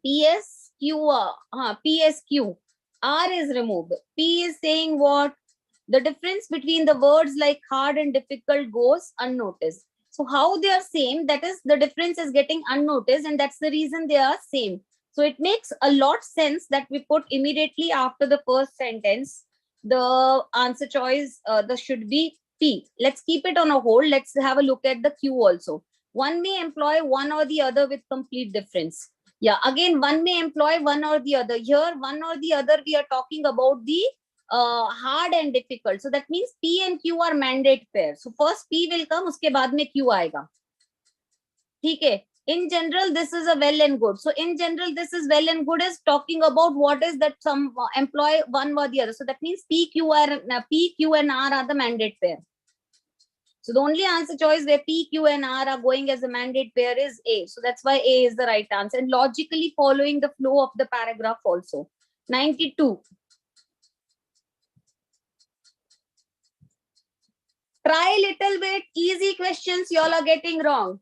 PSQ. PSQ. R is removed. P is saying what? The difference between the words like hard and difficult goes unnoticed. So how they are same, that is the difference is getting unnoticed and that's the reason they are same. So it makes a lot sense that we put immediately after the first sentence, the answer choice, the should be P. Let's keep it on a hold. Let's have a look at the Q also. One may employ one or the other with complete difference. Yeah, again, one may employ one or the other. Here, one or the other, we are talking about the hard and difficult. So that means P and Q are mandate pair. So first P will come, uske baad mein Q aayega. ठीक है. In general, this is a well and good. So in general, this is well and good is talking about what is that some employ one or the other. So that means P, Q, and R are the mandate pair. So the only answer choice where P, Q, and R are going as a mandate pair is A. So that's why A is the right answer. And logically following the flow of the paragraph also. 92. Try little bit. Easy questions you all are getting wrong.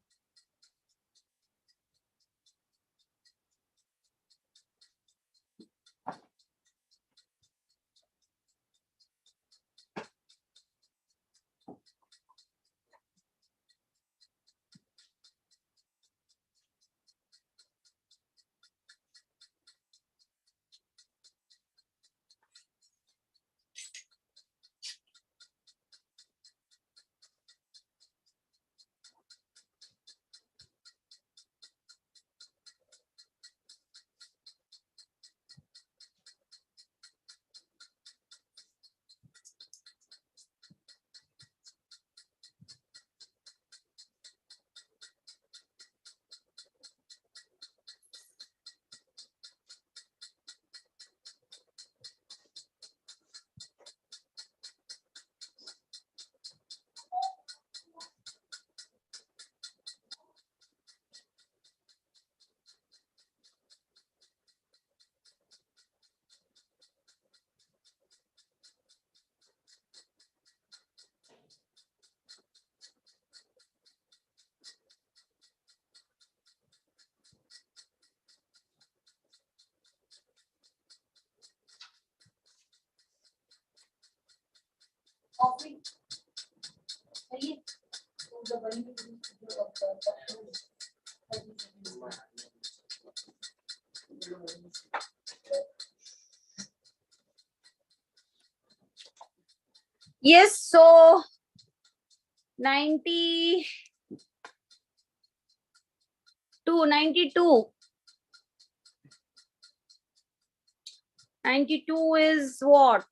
Yes, so 92. 92 is what?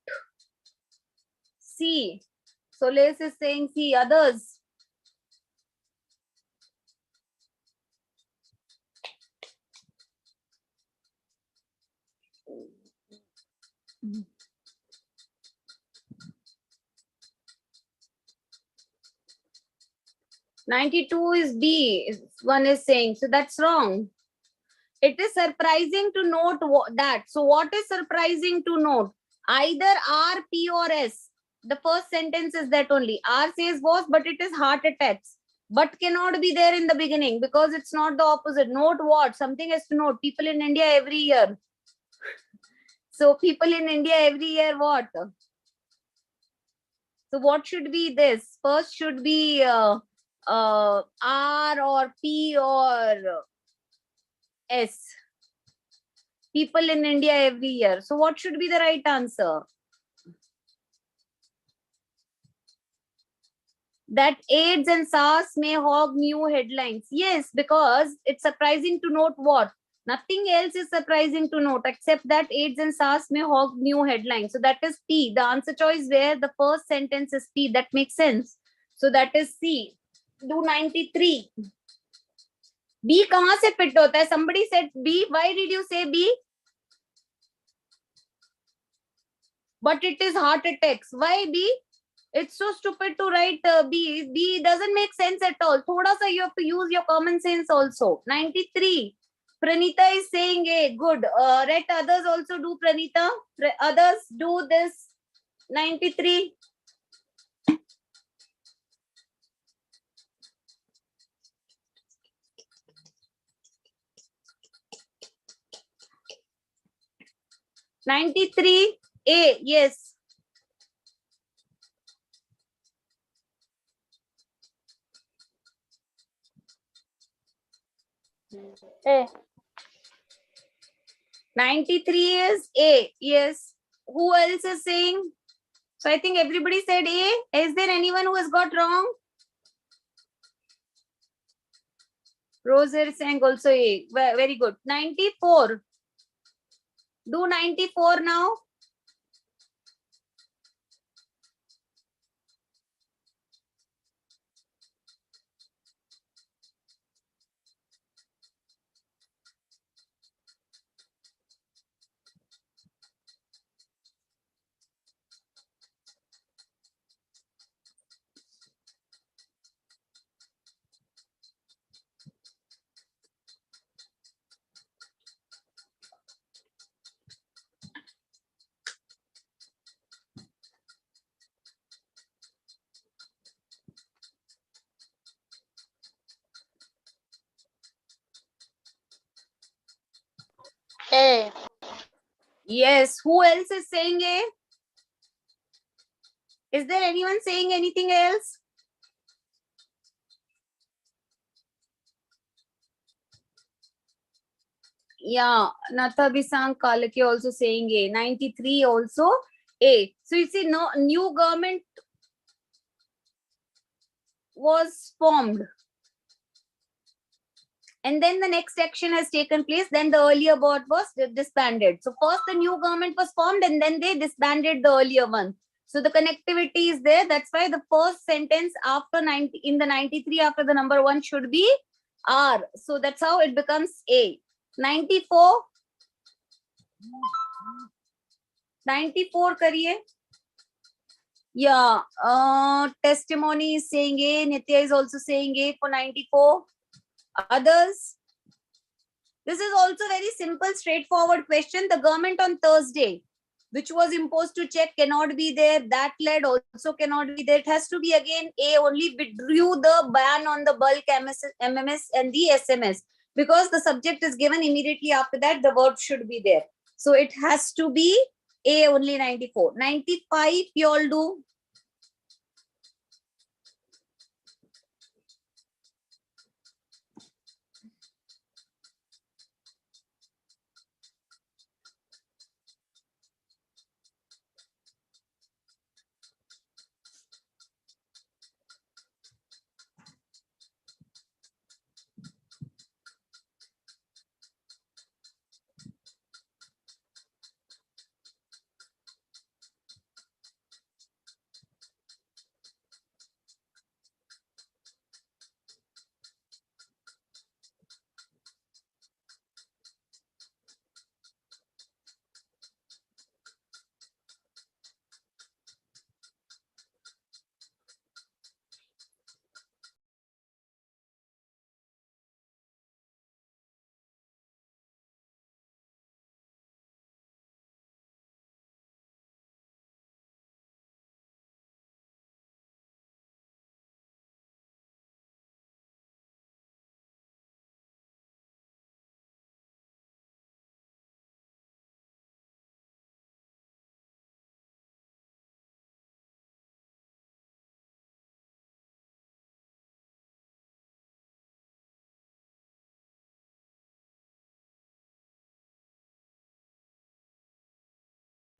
C. So Lace is saying C. Others? Mm-hmm. 92 is B. One is saying. So that's wrong. It is surprising to note that. So what is surprising to note? Either R, P or S. The first sentence is that only. R says was, but it is heart attacks. But cannot be there in the beginning because it's not the opposite. Note what? Something has to note. People in India every year. So people in India every year what? So what should be this? First should be R or P or S. people in India every year. So what should be the right answer? That AIDS and SARS may hog new headlines. Yes, because it's surprising to note what? Nothing else is surprising to note except that AIDS and SARS may hog new headlines. So that is P. The answer choice where the first sentence is P. That makes sense. So that is C. Do 93. B कहाँ से fit होता है? Somebody said B. Why did you say B? But it is heart attacks. Why B? It's so stupid to write B. B doesn't make sense at all. Thoda sa you have to use your common sense also. 93. Pranita is saying A. Good. Let others also do, Pranita. Others do this. 93. A. Yes. A. 93 is A. Yes. Who else is saying? So I think everybody said A. Is there anyone who has got wrong? Roser is saying also A. Very good. 94. Do 94 now. A. Yes. Who else is saying A? Is there anyone saying anything else? Yeah, Natha Bisang Kalake also saying A. 93 also A. So you see, no new government was formed. And then the next action has taken place. Then the earlier board was disbanded. So first the new government was formed and then they disbanded the earlier one. So the connectivity is there. That's why the first sentence after 90 in the 93 after the number 1 should be R. So that's how it becomes A. 94. 94 kariye. Yeah. Testimony is saying A. Nitya is also saying A for 94. Others. This is also very simple, straightforward question. The government on Thursday, which was imposed to check, cannot be there. That led also cannot be there. It has to be again A. Only withdrew the ban on the bulk MMS and the SMS because the subject is given immediately after that. The verb should be there. So it has to be A only. 94. 95 you all do.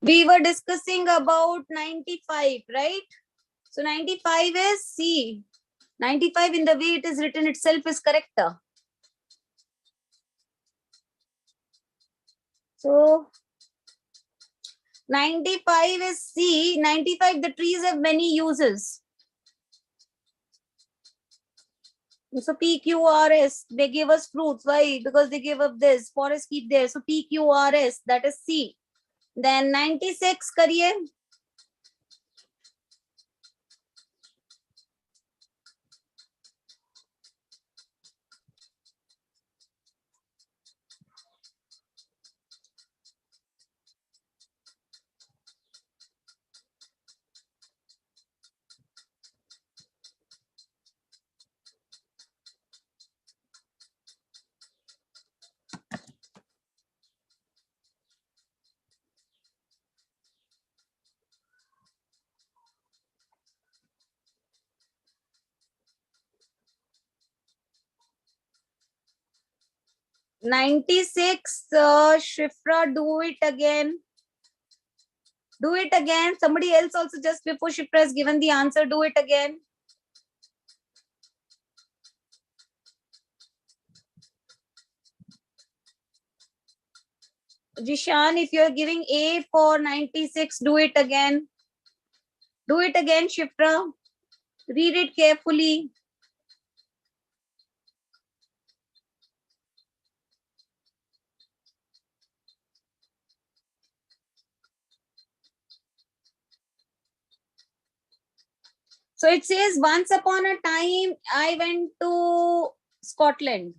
We were discussing about 95, right? So 95 is C. 95 in the way it is written itself is correct. So 95 is C. 95, the trees have many uses. So PQRS, they give us fruits. Why? Because they give up this. Forests keep there. So PQRS, that is C. Then 96, kariye. $96, Shifra, do it again. Do it again. Somebody else also just before Shifra has given the answer, do it again. Jishan, if you're giving A for 96, do it again. Do it again, Shifra. Read it carefully. So it says, once upon a time, I went to Scotland.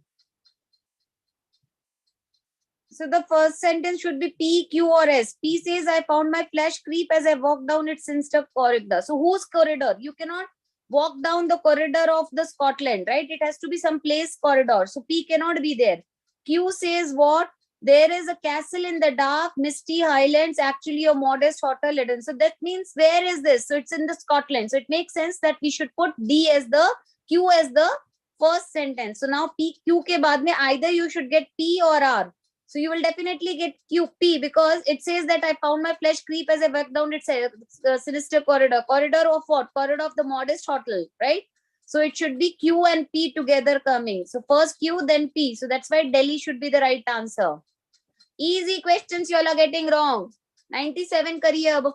So the first sentence should be P, Q, or S. P says, I found my flesh creep as I walked down its sinister corridor. So whose corridor? You cannot walk down the corridor of the Scotland, right? It has to be some place corridor. So P cannot be there. Q says what? There is a castle in the dark, misty highlands, actually a modest hotel hidden. So that means where is this? So it's in the Scotland. So it makes sense that we should put D as the Q as the first sentence. So now P, Q ke baad mein either you should get P or R. So you will definitely get QP because it says that I found my flesh creep as I walked down its sinister corridor. Corridor of what? Corridor of the modest hotel, right? So it should be Q and P together coming. So first Q, then P. So that's why Delhi should be the right answer. Easy questions you all are getting wrong. 97 kariye ab.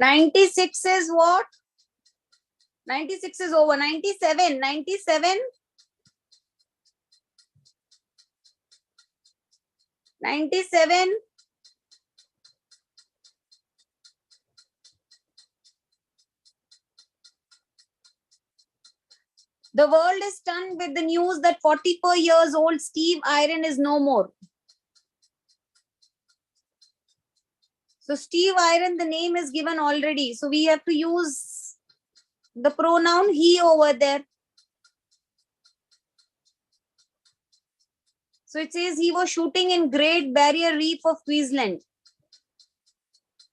96 is what? 96 is over. 97. 97. 97. The world is stunned with the news that 44 years old Steve Iron is no more. So Steve Iron, the name is given already. So we have to use the pronoun he over there. So it says he was shooting in Great Barrier Reef of Queensland.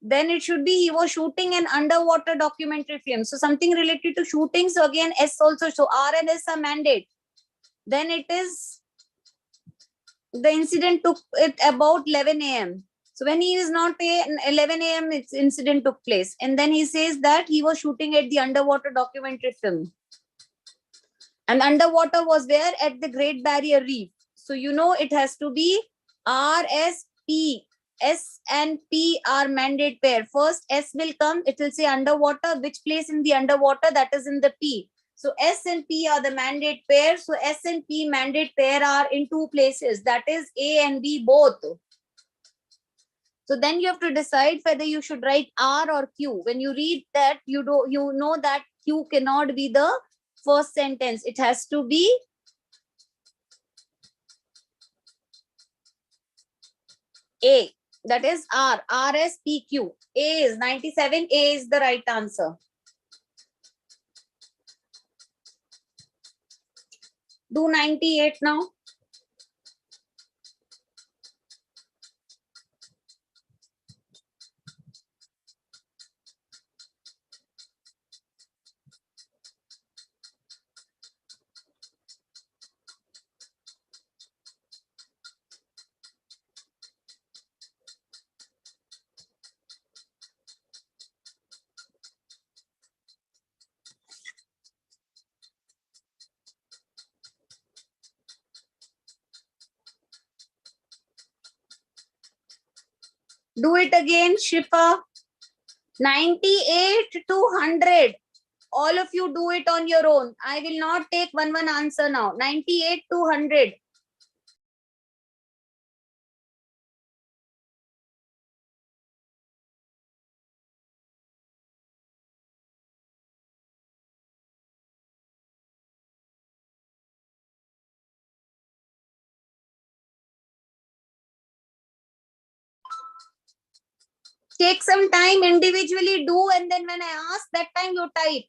Then it should be he was shooting an underwater documentary film. So something related to shooting. So again, S also. So R and S are mandate. Then it is the incident took it about 11 a.m. So when he is not a 11 a.m. incident took place, and then he says that he was shooting at the underwater documentary film, and underwater was where? At the Great Barrier Reef. So you know it has to be RSP. S and P are mandate pair. First S will come, it will say underwater. Which place in the underwater? That is in the P. So S and P are the mandate pair. So S and P mandate pair are in two places, that is A and B both. So then you have to decide whether you should write R or Q. When you read that, you know that Q cannot be the first sentence. It has to be A. That is R. RSPQ. A is 97. A is the right answer. Do 98 now. Do it again, Shifa. 98 to 100. All of you do it on your own. I will not take one answer now. 98 to 100. Take some time, individually do, and then when I ask, that time you type.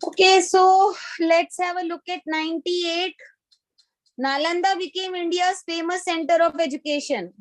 Okay, so let's have a look at 98. Nalanda became India's famous center of education.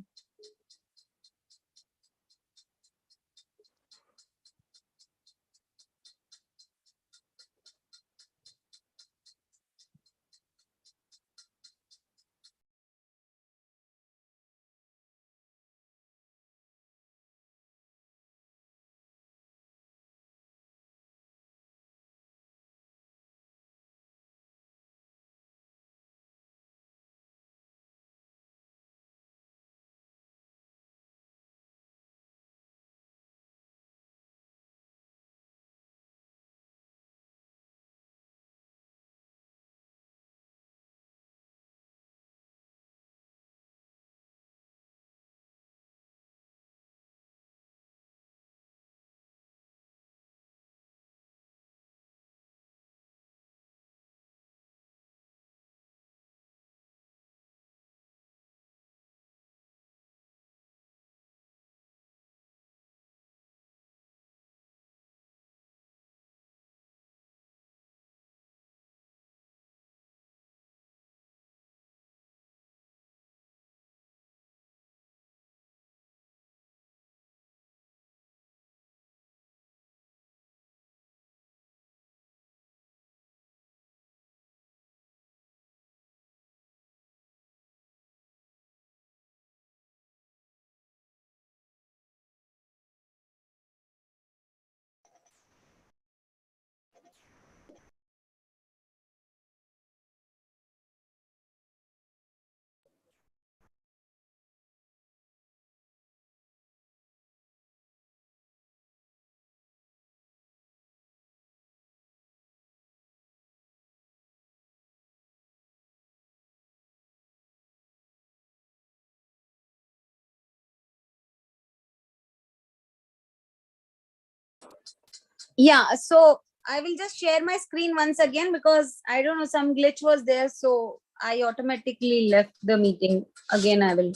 Yeah, so I will just share my screen once again because I don't know, some glitch was there, so I automatically left the meeting. Again, I will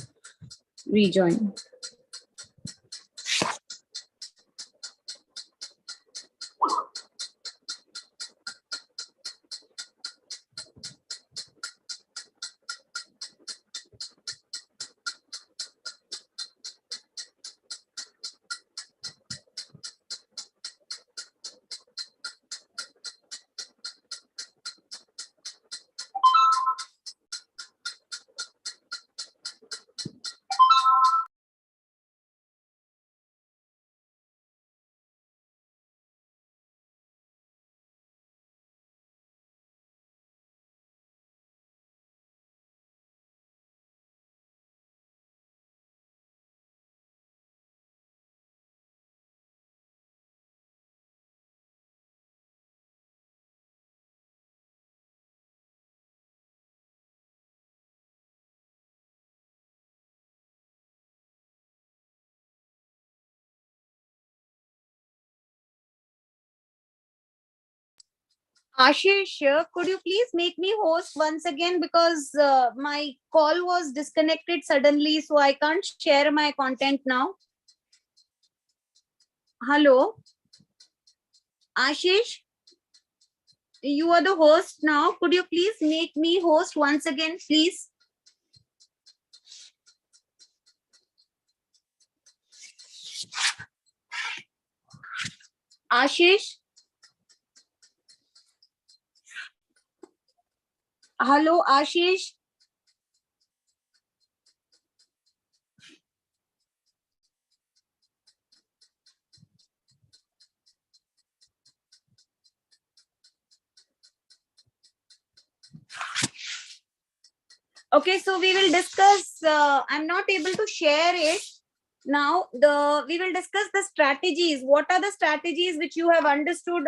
rejoin. Ashish, could you please make me host once again because my call was disconnected suddenly, so I can't share my content now. Hello, Ashish, you are the host now. Could you please make me host once again, please? Ashish, hello, Ashish. Okay, so we will discuss. I'm not able to share it now. We will discuss the strategies. What are the strategies which you have understood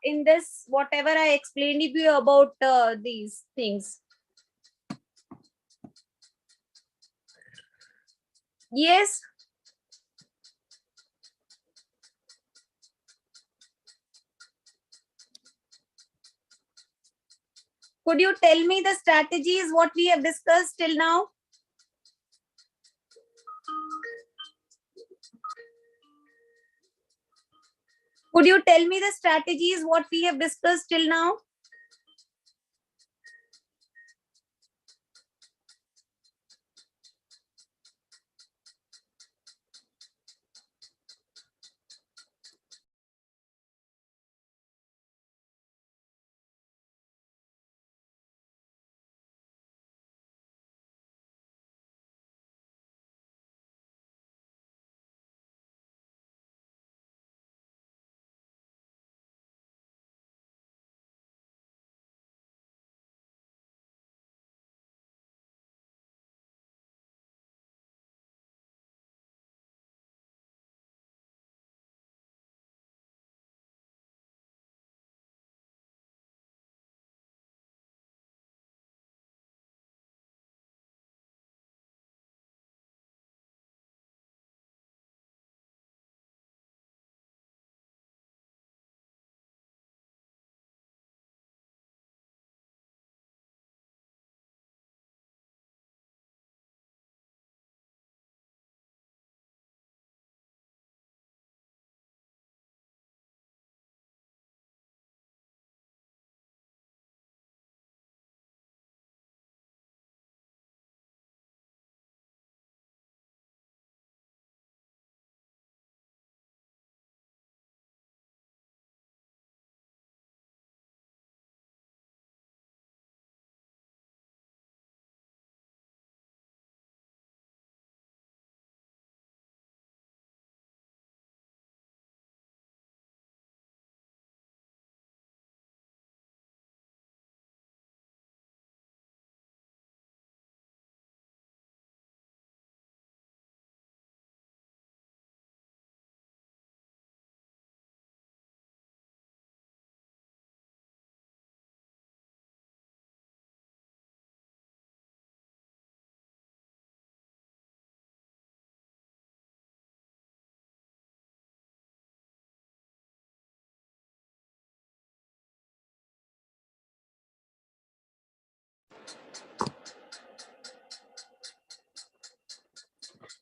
in this? Whatever I explained to you about these things. Yes. Could you tell me the strategies what we have discussed till now? Could you tell me the strategies what we have discussed till now?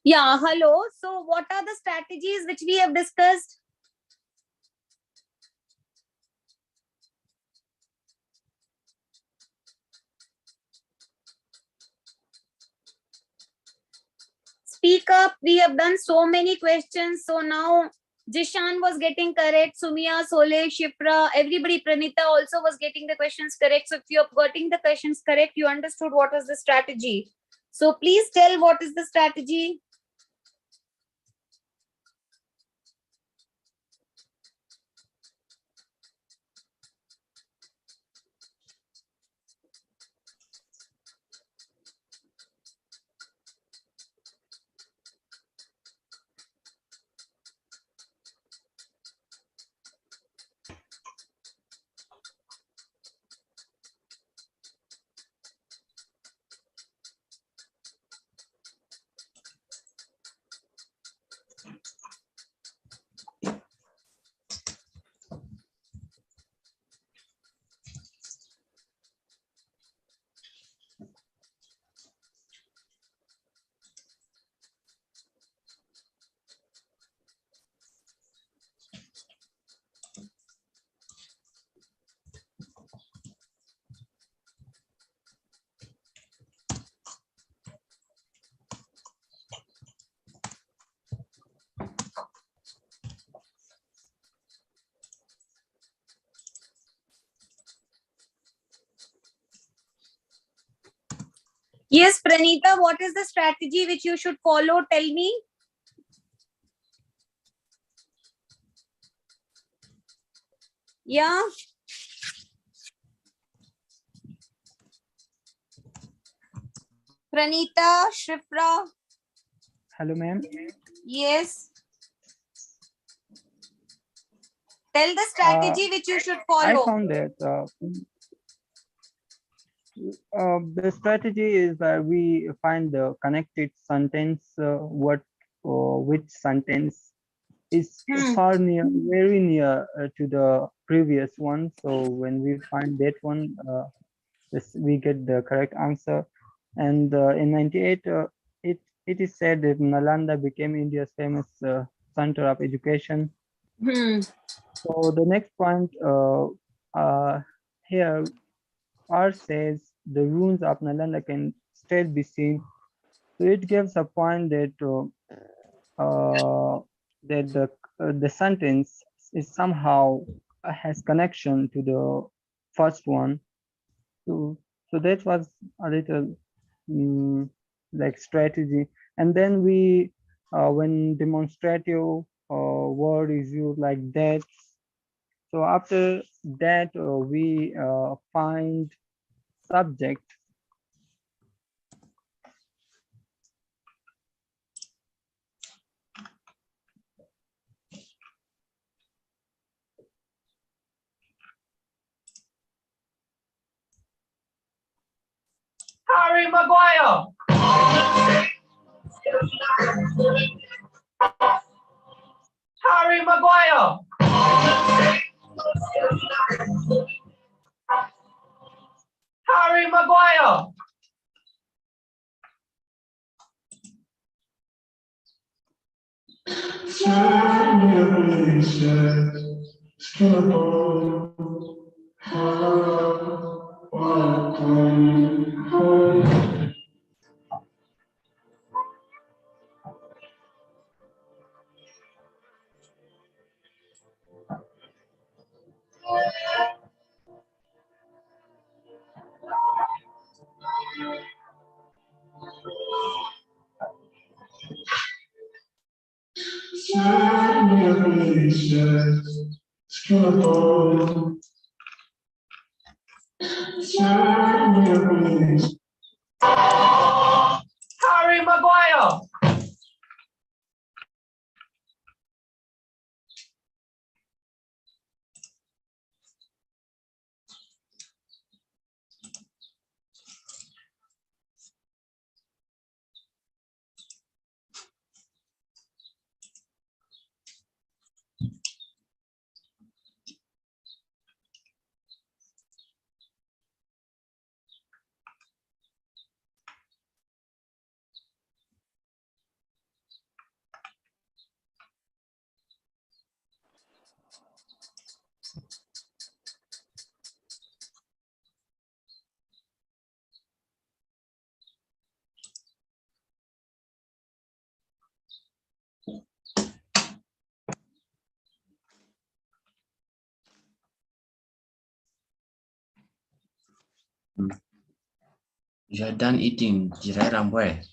Yeah, hello. So what are the strategies which we have discussed? Speak up. We have done so many questions. So now Jishan was getting correct. Sumia, Sole, Shipra, everybody, Pranita also was getting the questions correct. So if you are getting the questions correct, you understood what was the strategy. So please tell what is the strategy. Yes, Pranita, what is the strategy which you should follow? Tell me. Yeah. Pranita, Shifra. Hello, ma'am. Yes. Tell the strategy which you should I follow. found that the strategy is that we find the connected sentence, which sentence is very near to the previous one. So when we find that one, we get the correct answer. And in 98, it is said that Nalanda became India's famous center of education. So the next point here, R says the ruins of Nalanda can still be seen. So it gives a point that the sentence is somehow has connection to the first one. So that was a little like strategy. And then we when demonstrative word is used like that. So after that we find subject. Harry Maguire. Harry Maguire. Harry Maguire. Harry Maguire. You are done eating jirai rambwe.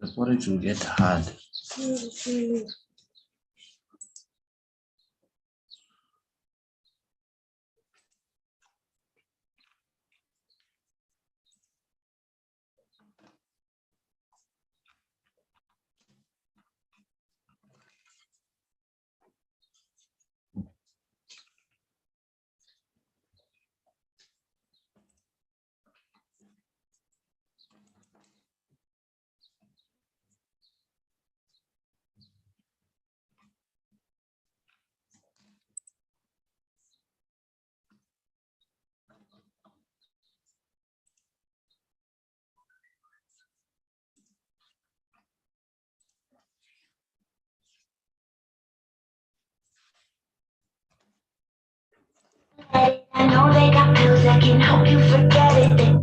The porridge will get hard. I know they got pills that can help you forget it.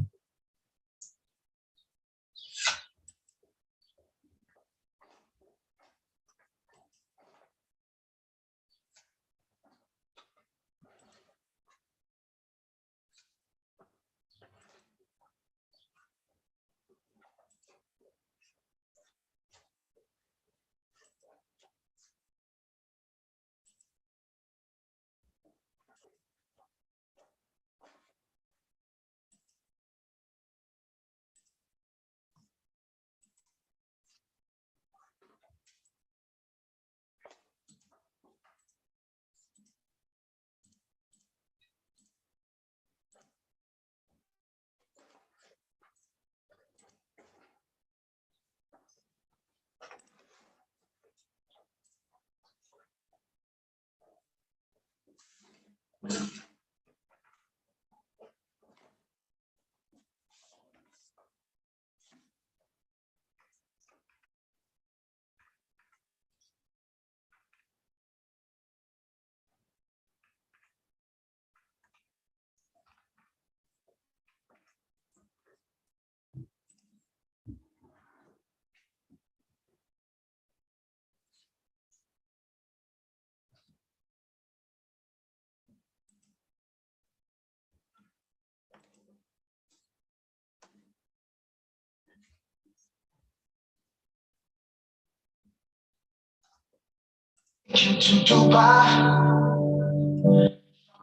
To Dubai,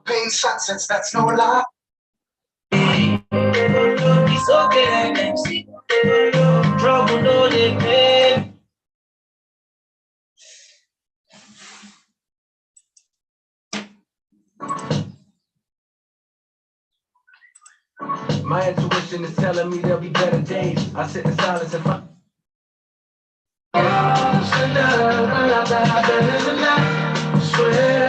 pain sunsets, that's no lie. It's okay, MC. Trouble, no, they pay. My intuition is telling me there'll be better days. I sit in silence and find. Swear.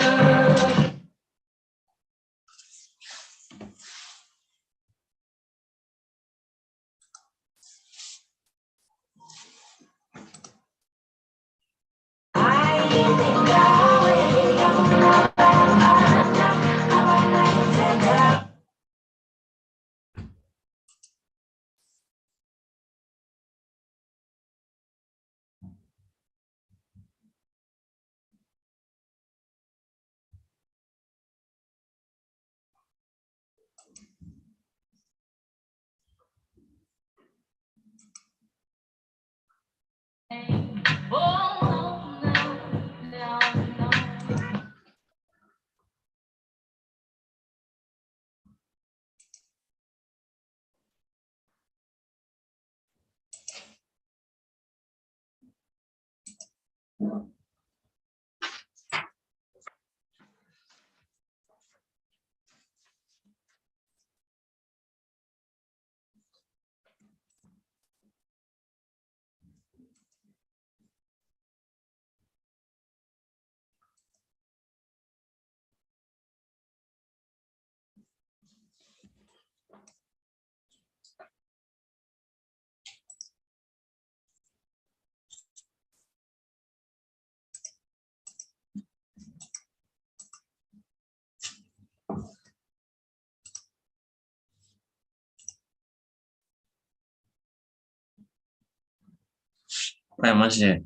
Why must they?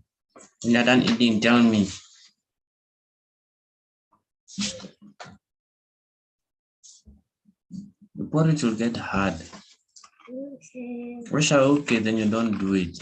When you're done eating, tell me. porridge will get hard. Wish okay, then you don't do it.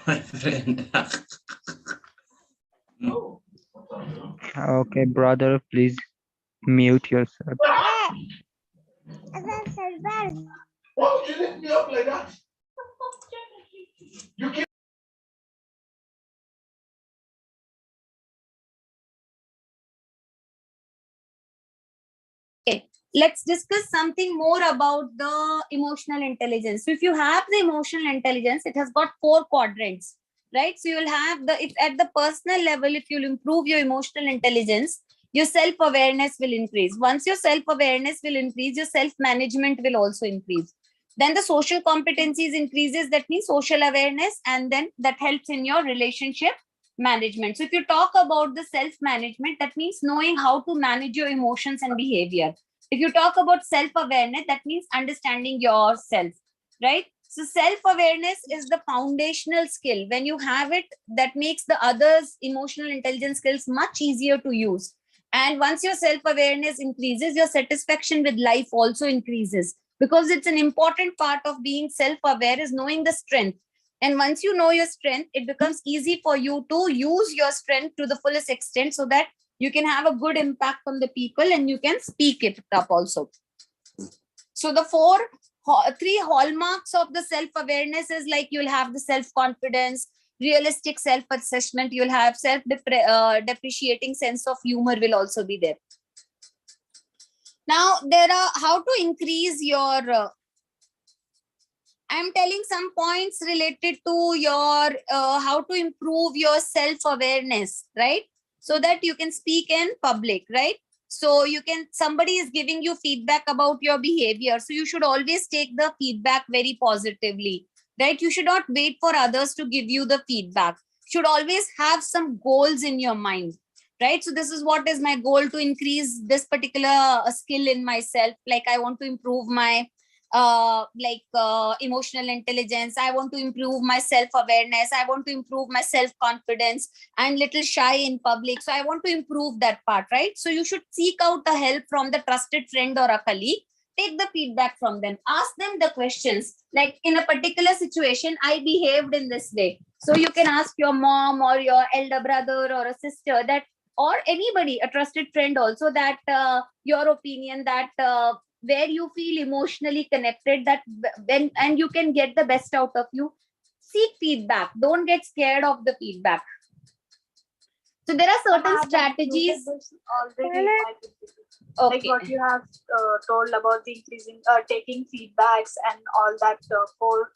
My friend. Okay, brother, please mute yourself. Let's discuss something more about the emotional intelligence. So if you have the emotional intelligence, it has got 4 quadrants, right? So you will have if at the personal level, if you'll improve your emotional intelligence, your self-awareness will increase. Once your self-awareness will increase, your self-management will also increase. Then the social competencies increases, that means social awareness, and then that helps in your relationship management. So if you talk about the self-management, that means knowing how to manage your emotions and behavior. If you talk about self-awareness, that means understanding yourself, right? So self-awareness is the foundational skill. When you have it, that makes the others' emotional intelligence skills much easier to use. And once your self-awareness increases, your satisfaction with life also increases, because it's an important part of being self-aware is knowing the strength. And once you know your strength, it becomes easy for you to use your strength to the fullest extent, so that you can have a good impact on the people and you can speak it up also. So the 3 hallmarks of the self-awareness is like you'll have the self-confidence, realistic self-assessment, you'll have self-depreciating sense of humor will also be there. Now, there are how to increase your I'm telling some points related to your how to improve your self-awareness, right? So that you can speak in public, right? So somebody is giving you feedback about your behavior. So you should always take the feedback very positively, right? You should not wait for others to give you the feedback. You should always have some goals in your mind, right? So this is what is my goal, to increase this particular skill in myself. Like I want to improve my emotional intelligence. I want to improve my self-awareness. I want to improve my self-confidence. I'm little shy in public. So I want to improve that part, right? So you should seek out the help from the trusted friend or a colleague. Take the feedback from them. Ask them the questions. Like in a particular situation, I behaved in this way. So you can ask your mom or your elder brother or a sister that, or anybody, a trusted friend also, that your opinion, that where you feel emotionally connected, that when, and you can get the best out of you. Seek feedback. Don't get scared of the feedback. So there are certain strategies. Already in my PPT. Like Okay. what you have told about the increasing, taking feedbacks and all that for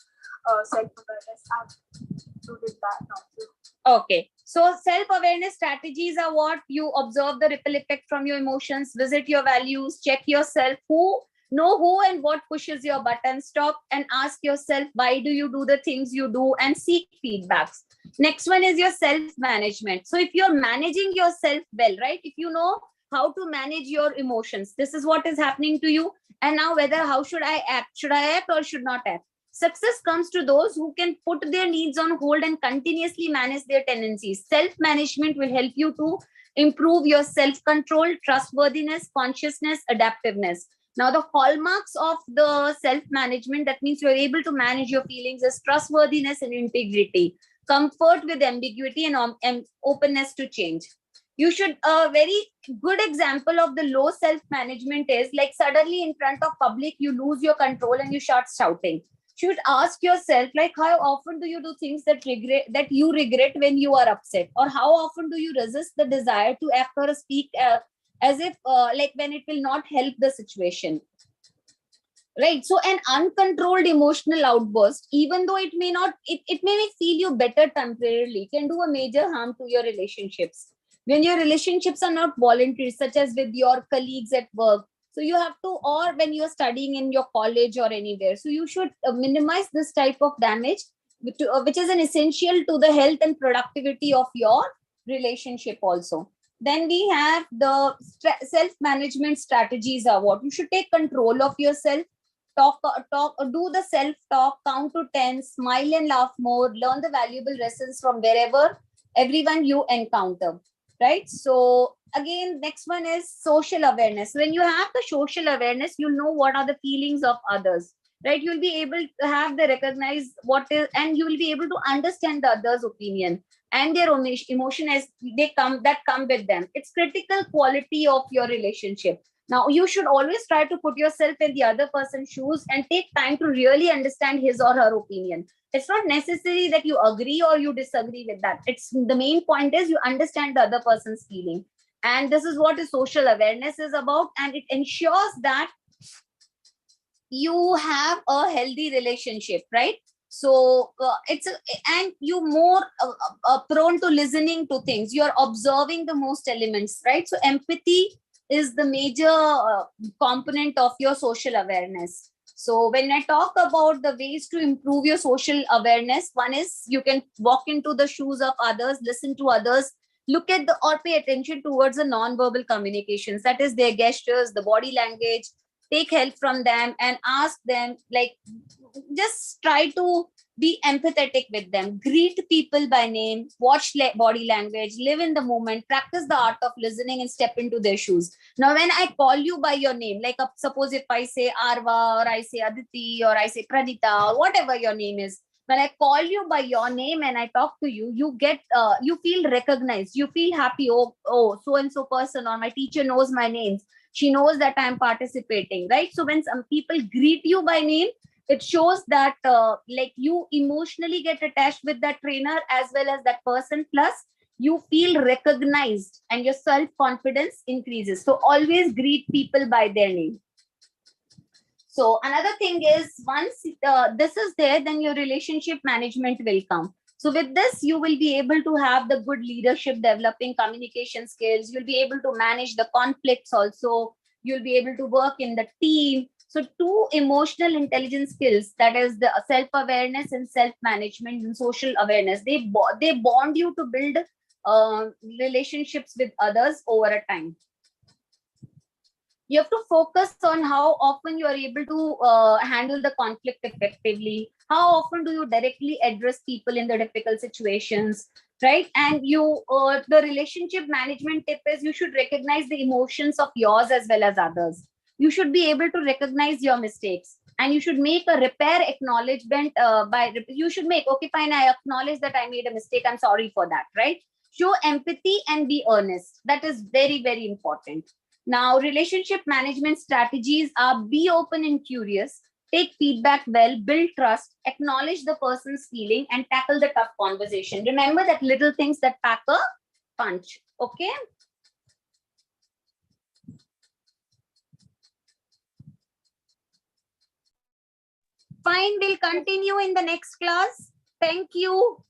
self-awareness. I've included that now. Okay. So self-awareness strategies are what? You observe the ripple effect from your emotions, visit your values, check yourself, know who and what pushes your button, stop and ask yourself, why do you do the things you do, and seek feedbacks. Next one is your self-management. So if you're managing yourself well, right? If you know how to manage your emotions, this is what is happening to you. And now whether, how should I act? Should I act or should not act? Success comes to those who can put their needs on hold and continuously manage their tendencies. Self-management will help you to improve your self-control, trustworthiness, consciousness, adaptiveness. Now, the hallmarks of the self-management, that means you're able to manage your feelings, is trustworthiness and integrity, comfort with ambiguity, and openness to change. You should, a very good example of the low self-management is like suddenly in front of public, you lose your control and you start shouting. You should ask yourself, like, how often do you do things that you regret when you are upset? Or how often do you resist the desire to act or speak as if like when it will not help the situation? Right. So an uncontrolled emotional outburst, even though it may not, it may feel you better temporarily, can do a major harm to your relationships. When your relationships are not voluntary, such as with your colleagues at work, so you have to, or when you're studying in your college or anywhere, so you should minimize this type of damage, which is an essential to the health and productivity of your relationship also. Then we have the self-management strategies are what? You should take control of yourself. Do the self-talk, count to 10, smile and laugh more, learn the valuable lessons from wherever, everyone you encounter, right? So again, next one is social awareness. When you have the social awareness, you'll know what are the feelings of others, right? You'll be able to have the recognize what is, and you will be able to understand the other's opinion and their emotion as they come with them. It's critical quality of your relationship. Now, you should always try to put yourself in the other person's shoes and take time to really understand his or her opinion. It's not necessary that you agree or you disagree with that. It's the main point is you understand the other person's feeling. And this is what social awareness is about. And it ensures that you have a healthy relationship, right? So and you more prone to listening to things. You're observing the most elements, right? So empathy is the major component of your social awareness. So when I talk about the ways to improve your social awareness, one is you can walk into the shoes of others, listen to others, look at or pay attention towards the non-verbal communications, that is their gestures, the body language, take help from them and ask them, like, just try to be empathetic with them, greet people by name, watch body language, live in the moment, practice the art of listening and step into their shoes. Now, when I call you by your name, like suppose if I say Arva or I say Aditi or I say Pranita or whatever your name is, when I call you by your name and I talk to you, you get, you feel recognized, you feel happy. Oh, so-and-so person or my teacher knows my name. She knows that I'm participating, right? So when some people greet you by name, it shows that like you emotionally get attached with that trainer as well as that person. Plus you feel recognized and your self-confidence increases. So always greet people by their name. So another thing is once this is there, then your relationship management will come. So with this, you will be able to have the good leadership, developing communication skills. You'll be able to manage the conflicts also. You'll be able to work in the team. So 2 emotional intelligence skills, that is the self-awareness and self-management and social awareness, they bond you to build relationships with others over a time. You have to focus on how often you are able to handle the conflict effectively. How often do you directly address people in the difficult situations, right? And you, the relationship management tip is you should recognize the emotions of yours as well as others. You should be able to recognize your mistakes. and you should make a repair acknowledgement you should make, okay, fine, I acknowledge that I made a mistake, I'm sorry for that, right? Show empathy and be earnest. That is very, very important. Now, relationship management strategies are: be open and curious, take feedback well, build trust, acknowledge the person's feeling, and tackle the tough conversation. Remember that little things that pack a punch. Okay. Fine, we'll continue in the next class. Thank you.